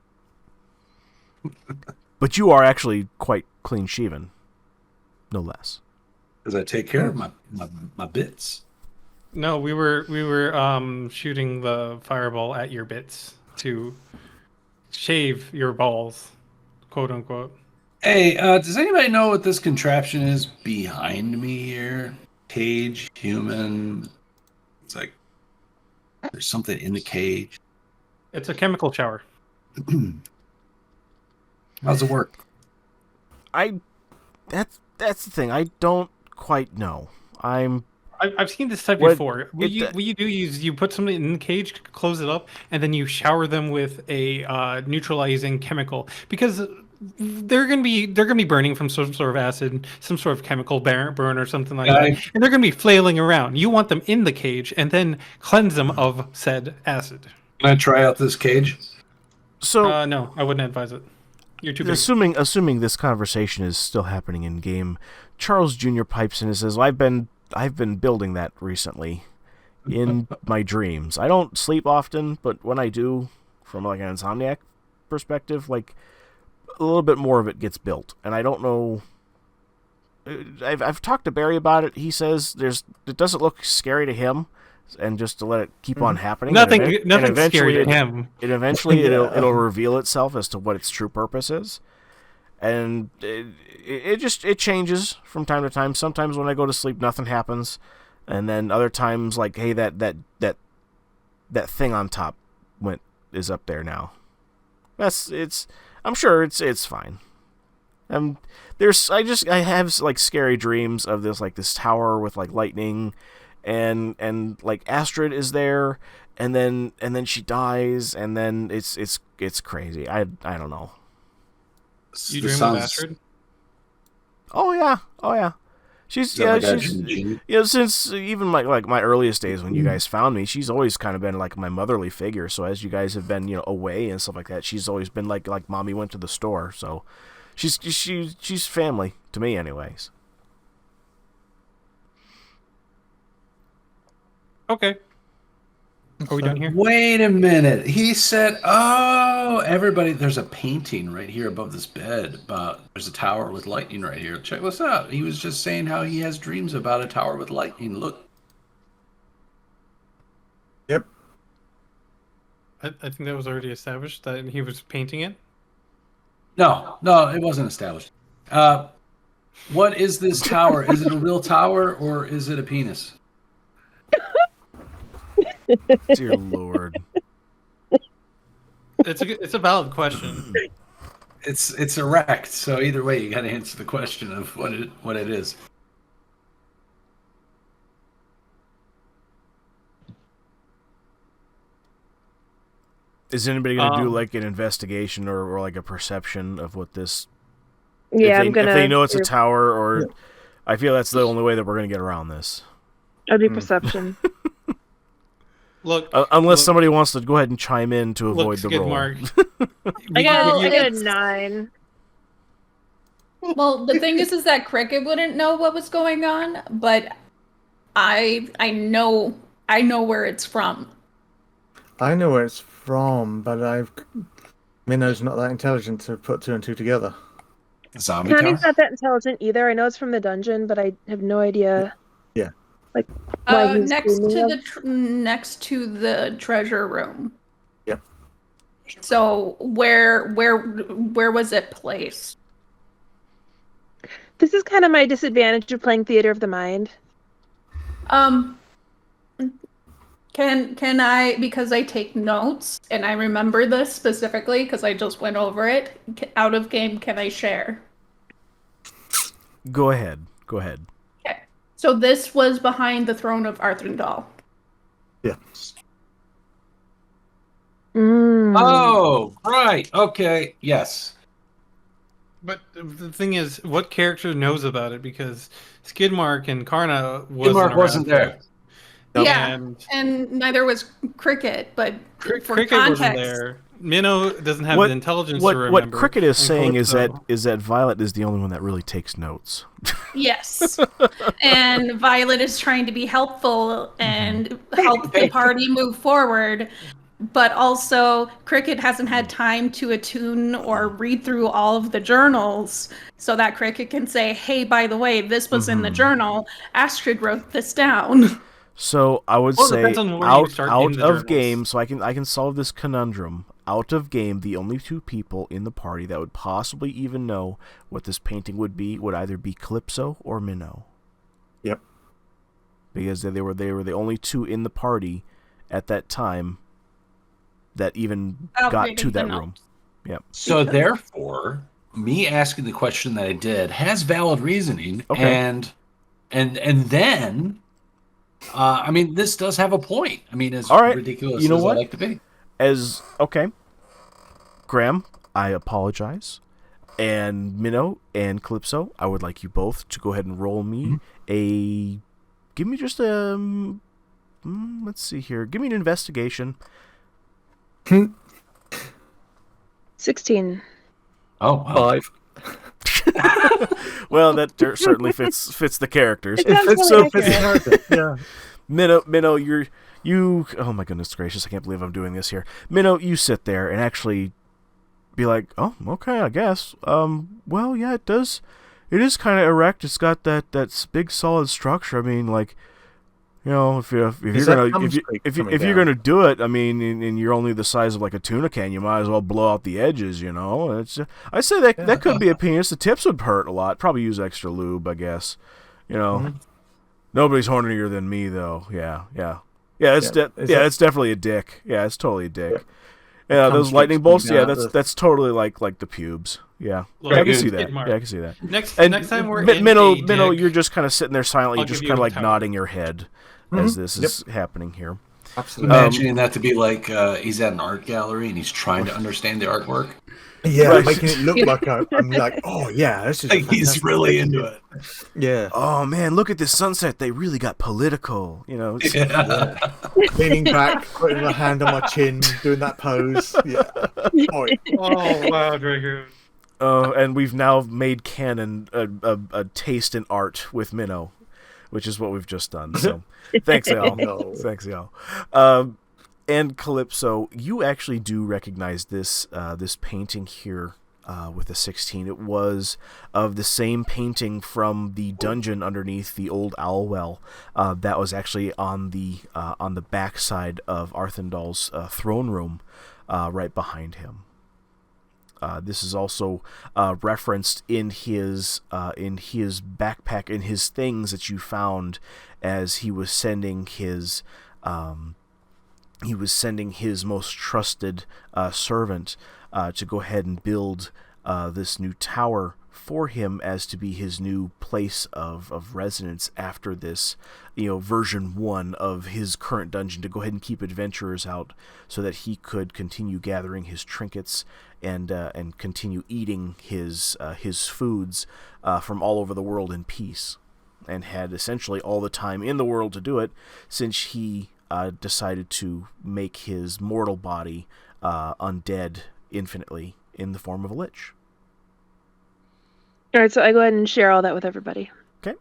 But you are actually quite clean-shaven, no less. Because I take care of my bits. No, we were shooting the fireball at your bits to shave your balls, quote unquote. Hey, does anybody know what this contraption is behind me here? Cage, human. It's like there's something in the cage. It's a chemical shower. How's it work? That's the thing. I don't quite know. I've seen this type before. What you do is you put something in the cage, close it up, and then you shower them with a neutralizing chemical, because they're gonna be burning from some sort of acid, some sort of chemical burn or something like that, and they're gonna be flailing around. You want them in the cage and then cleanse them of said acid. Can I try out this cage? So no, I wouldn't advise it. You're too big. Assuming this conversation is still happening in game, Charles Jr. pipes in and says, I've been building that recently in my dreams. I don't sleep often, but when I do, from like an insomniac perspective, like a little bit more of it gets built. And I don't know. I've talked to Barry about it. He says it doesn't look scary to him, and just to let it keep on happening. Nothing scary to him. And eventually it'll reveal itself as to what its true purpose is. And it changes from time to time. Sometimes when I go to sleep, nothing happens, and then other times, like, hey, that thing on top is up there now. I'm sure it's fine. I have like scary dreams of this tower with like lightning, and like Astrid is there, and then she dies, and then it's crazy. I don't know. You dream of Astrid? Oh yeah. She's since even my earliest days when you guys found me, she's always kind of been like my motherly figure. So as you guys have been away and stuff like that, she's always been like mommy went to the store. So she's family to me, anyways. Okay. Are we done here? Wait a minute. He said, "Oh, everybody, there's a painting right here above this bed. There's a tower with lightning right here. Check this out." He was just saying how he has dreams about a tower with lightning. Look. Yep. I think that was already established that he was painting it. No, it wasn't established. What is this tower? Is it a real tower or is it a penis? Dear Lord. It's a valid question. It's erect, so either way you got to answer the question of what it is. Is anybody going to do like an investigation or like a perception of what this? Yeah, if they know it's a tower, or I feel that's the only way that we're going to get around this. I'll do perception. Look, unless somebody wants to go ahead and chime in to avoid the roll. I got a 9. Well, the thing is that Cricket wouldn't know what was going on, but I know where it's from. I know where it's from, but Minnow's not that intelligent to put 2 and 2 together. Zombie Connie's tower? not that intelligent either. I know it's from the dungeon, but I have no idea. Yeah. Like why he's next dreaming to of. next to the treasure room. Yep. So where was it placed? This is kind of my disadvantage of playing Theater of the Mind. Can I, because I take notes and I remember this specifically because I just went over it, out of game, can I share? Go ahead. Okay. So this was behind the throne of Arthundal. Yeah. Oh, right. Okay. Yes. But the thing is, what character knows about it? Because Skidmark and Karna Wasn't there. Yeah, and neither was Cricket, but for Cricket context, wasn't there. Minnow doesn't have the intelligence to remember. What Cricket is saying Calypso. is that Violet is the only one that really takes notes. yes. And Violet is trying to be helpful and help the party move forward, but also Cricket hasn't had time to attune or read through all of the journals so that Cricket can say, hey, by the way, this was in the journal. Astrid wrote this down. So I would say depends on where you out start of in the journals. game, so I can solve this conundrum. Out of game, the only 2 people in the party that would possibly even know what this painting would either be Calypso or Minnow. Yep. Because they were the only 2 in the party at that time that even got to that room. Yep. So therefore, me asking the question that I did has valid reasoning, Okay. and then. I mean, this does have a point. I mean, as All right. ridiculous You know as what? I like to be. Okay. Graham, I apologize. And Minnow and Calypso, I would like you both to go ahead and roll me give me just let's see here. Give me an investigation. 16. Oh, wow. 5. Well, that certainly fits the characters. It sounds really Fits the accurate. character. Yeah. Minnow, you. Oh my goodness gracious! I can't believe I'm doing this here. Minnow, you sit there and actually be like, oh, okay, I guess. Well, yeah, it does. It is kind of erect. It's got that big solid structure. I mean, like, you know, if you're gonna do it, I mean, and you're only the size of like a tuna can, you might as well blow out the edges. You know, I say that could be a penis. The tips would hurt a lot. Probably use extra lube, I guess. You know, nobody's hornier than me though. Yeah. It's definitely a dick. Yeah, it's totally a dick. Yeah, those lightning bolts. Yeah, that's totally like the pubes. Yeah, I can see that. Yeah, I can see that. Next time we're Minnow, in you're just kind of sitting there silently, I'll just give kind you of a like tower. nodding your head as this is happening here. Absolutely. Imagining that to be like he's at an art gallery and he's trying to understand the artwork. Yeah, Right. making it look like I'm like, oh yeah, this is Like he's really into it. Yeah. Oh man, look at this sunset. They really got political. You know. Leaning back, putting my hand on my chin, doing that pose. Yeah. Oh, Oh wow, Draco. And we've now made canon a taste in art with Minnow, which is what we've just done. So thanks, y'all. No. Thanks, y'all. And Calypso, you actually do recognize this painting here with a 16. It was of the same painting from the dungeon underneath the old owl well that was actually on the backside of Arthundal's throne room, right behind him. This is also referenced in his backpack, in his things that you found as he was sending his most trusted servant to go ahead and build this new tower for him as to be his new place of residence after this, version 1 of his current dungeon, to go ahead and keep adventurers out so that he could continue gathering his trinkets and continue eating his foods from all over the world in peace, and had essentially all the time in the world to do it, since he decided to make his mortal body undead infinitely in the form of a lich. All right, so I go ahead and share all that with everybody. Okay.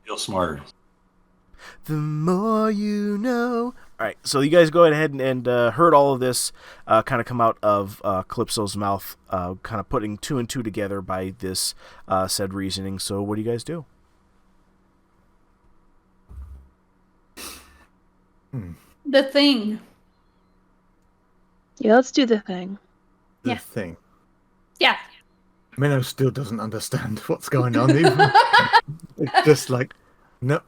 Feel smarter. The more you know. All right, so you guys go ahead and heard all of this kind of come out of Calypso's mouth, kind of putting 2 and 2 together by this said reasoning. So what do you guys do? The thing. Yeah, let's do the thing. The Yeah. thing. Yeah. Minnow still doesn't understand what's going on. Even. It's just like, no,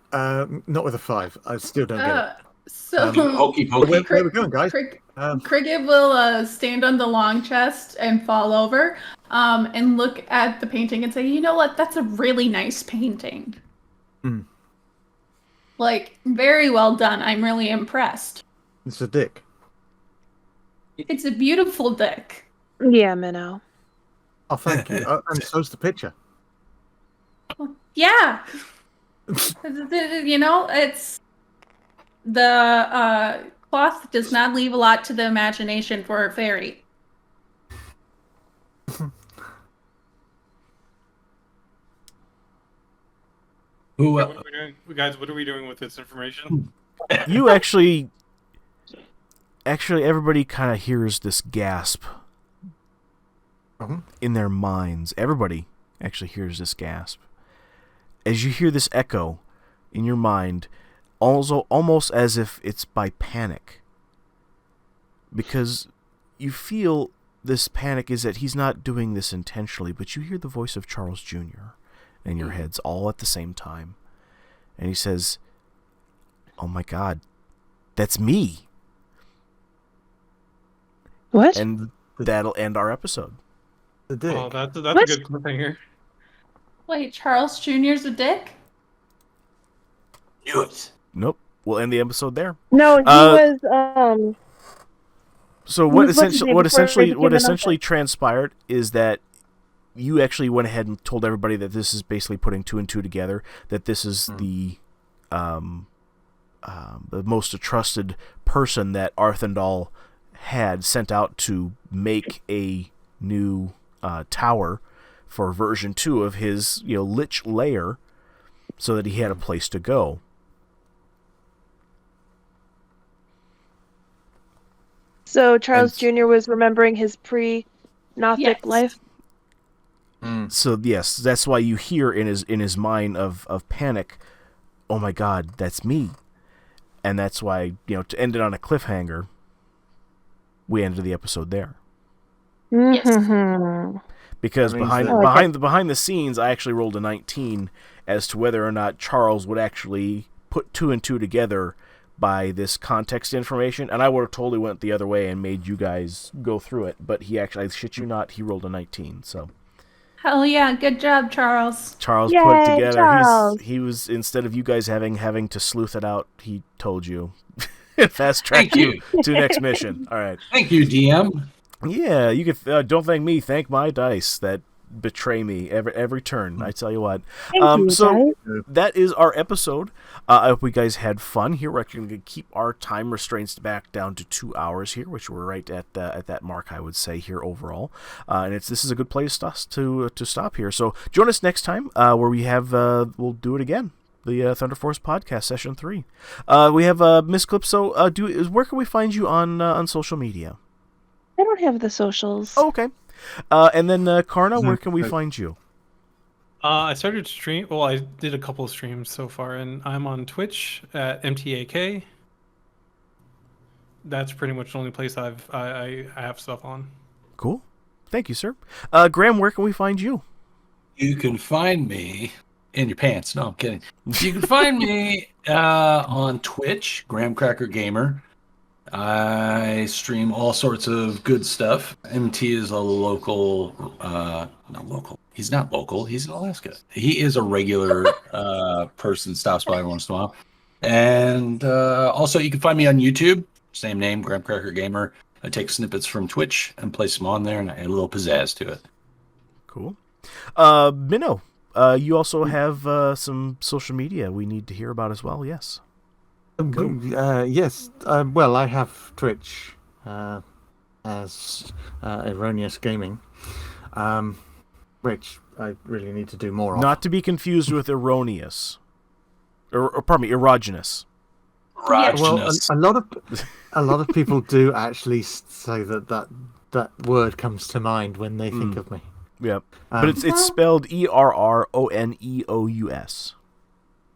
not with a 5. I still don't get it. So Hokey pokey. Where are we going, guys? Cricket will stand on the long chest and fall over, and look at the painting and say, "You know what? That's a really nice painting. Like, very well done. I'm really impressed. It's a dick. It's a beautiful dick." Yeah, Minnow. Oh, thank you. And so's the picture. Yeah. It's the cloth does not leave a lot to the imagination for a fairy. Who? What are we doing? Guys, what are we doing with this information? You actually, everybody kind of hears this gasp in their minds. Everybody actually hears this gasp. As you hear this echo in your mind, also almost as if it's by panic. Because you feel this panic is that he's not doing this intentionally, but you hear the voice of Charles Jr. in your heads all at the same time. And he says, "Oh my God, that's me." What? And that'll end our episode. The dick. Oh, that's a What? good cliffhanger. Wait, Charles Jr.'s a dick? Knew it. Nope. We'll end the episode there. No, he was So What's his name what before he essentially became what an essentially transpired is that you actually went ahead and told everybody that this is basically putting 2 and 2 together, that this is the most trusted person that Arthendal had sent out to make a new tower for version 2 of his lich lair, so that he had a place to go. So Charles Jr. was remembering his pre-Nothic Yes. life. So yes, that's why you hear in his mind of panic, "Oh my God, that's me," and that's why to end it on a cliffhanger, we ended the episode there. Mm-hmm. Because That means behind the scenes, I actually rolled a 19 as to whether or not Charles would actually put 2 and 2 together by this context information, and I would have totally went the other way and made you guys go through it. But he actually, I shit you not, he rolled a 19. So Hell yeah, good job, Charles. Charles Yay, put it together. Charles. He was, instead of you guys having to sleuth it out, he told you. Fast track Thank you. to next mission. All right. Thank you, DM. Yeah, you could don't thank me, thank my dice that betray me every turn. I tell you what. Thank you, So guys. that is our episode. I hope you guys had fun. Here we're actually going to keep our time restraints back down to 2 hours here, which we're right at that mark, I would say, here overall. And this is a good place to stop here. So join us next time where we have we'll do it again. The Thunderforce podcast session 3. We have Miss Calypso. Where can we find you on social media? I don't have the socials. Oh, okay. And then Karna, where can we find you? I started stream. Well, I did a couple of streams so far, and I'm on Twitch at MTAK. That's pretty much the only place I have stuff on. Cool. Thank you, sir. Graham, where can we find you? You can find me in your pants. No, I'm kidding. You can find me on Twitch, Graham Cracker Gamer. I stream all sorts of good stuff. MT is a local, not local. He's not local. He's in Alaska. He is a regular person, stops by once in a while. And also, you can find me on YouTube. Same name, Graham Cracker Gamer. I take snippets from Twitch and place them on there, and I add a little pizzazz to it. Cool. Minnow, you also have some social media we need to hear about as well, yes? Yes. Well, I have Twitch as Erroneous Gaming, which I really need to do more of. Not to be confused with erroneous. Or pardon me, erogenous. Well, a lot of people do actually say that word comes to mind when they think of me. Yep. But it's spelled ERRONEOUS.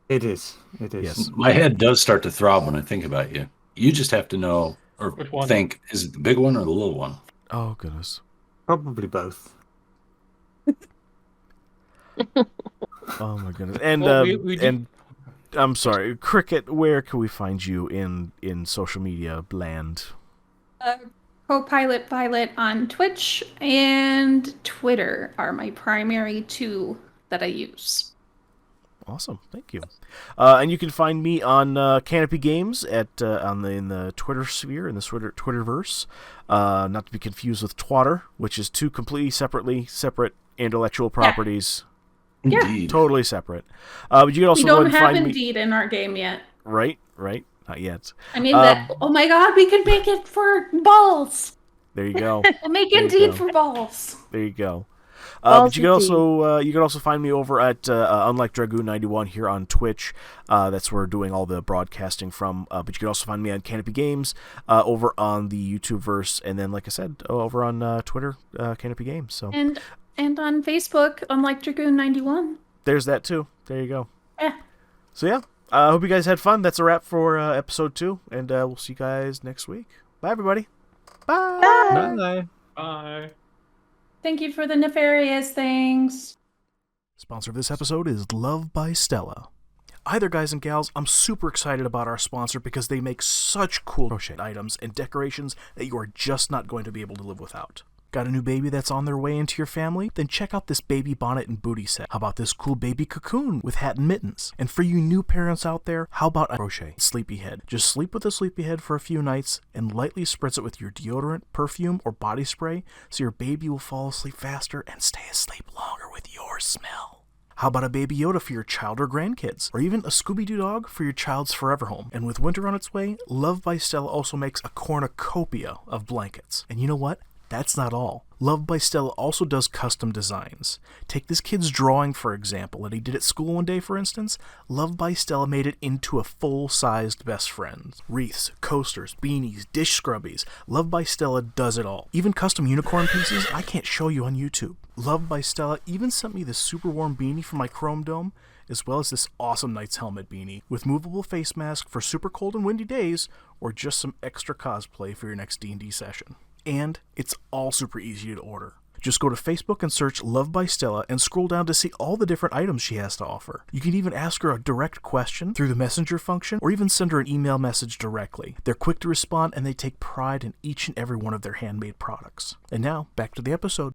It is. Yes. My head does start to throb when I think about you. You just have to know or think, is it the big one or the little one? Oh, goodness. Probably both. Oh, my goodness. And Well, I'm sorry, Cricket, where can we find you in social media land? Co-pilot Violet on Twitch and Twitter are my primary two that I use. Awesome, thank you. And you can find me on Canopy Games in the Twitter sphere, in the Twitterverse. Not to be confused with Twatter, which is two completely separate intellectual properties. Yeah. Indeed. Totally separate. But you can also We don't have find Indeed in our game yet. Right, not yet. I mean, oh my god, we could make it for balls. There you go. We'll make There you Indeed go. for balls. There you go. Balls But you can also find me over at Unlike Dragoon 91 here on Twitch. That's where we're doing all the broadcasting from. But you can also find me on Canopy Games over on the YouTubeverse, and then, like I said, over on Twitter, Canopy Games. So And on Facebook, Unlike Dragoon 91. there's that too. There you go. Yeah. So yeah, I hope you guys had fun. That's a wrap for episode 2, and we'll see you guys next week. Bye, everybody. Bye. Bye. Bye. Thank you for the nefarious things. Sponsor of this episode is Love by Stella. Either guys and gals, I'm super excited about our sponsor because they make such cool crochet items and decorations that you are just not going to be able to live without. Got a new baby that's on their way into your family? Then check out this baby bonnet and booty set. How about this cool baby cocoon with hat and mittens? And for you new parents out there, how about a crochet sleepyhead? Just sleep with a sleepyhead for a few nights and lightly spritz it with your deodorant, perfume, or body spray so your baby will fall asleep faster and stay asleep longer with your smell. How about a Baby Yoda for your child or grandkids? Or even a Scooby-Doo dog for your child's forever home? And with winter on its way, Love by Stella also makes a cornucopia of blankets. And you know what? That's not all. Love by Stella also does custom designs. Take this kid's drawing, for example, that he did at school one day, for instance. Love by Stella made it into a full-sized best friend. Wreaths, coasters, beanies, dish scrubbies. Love by Stella does it all. Even custom unicorn pieces I can't show you on YouTube. Love by Stella even sent me this super warm beanie for my Chrome Dome, as well as this awesome Knight's Helmet beanie with movable face mask for super cold and windy days, or just some extra cosplay for your next D&D session. And it's all super easy to order. Just go to Facebook and search Love by Stella and scroll down to see all the different items she has to offer. You can even ask her a direct question through the messenger function or even send her an email message directly. They're quick to respond and they take pride in each and every one of their handmade products. And now, back to the episode.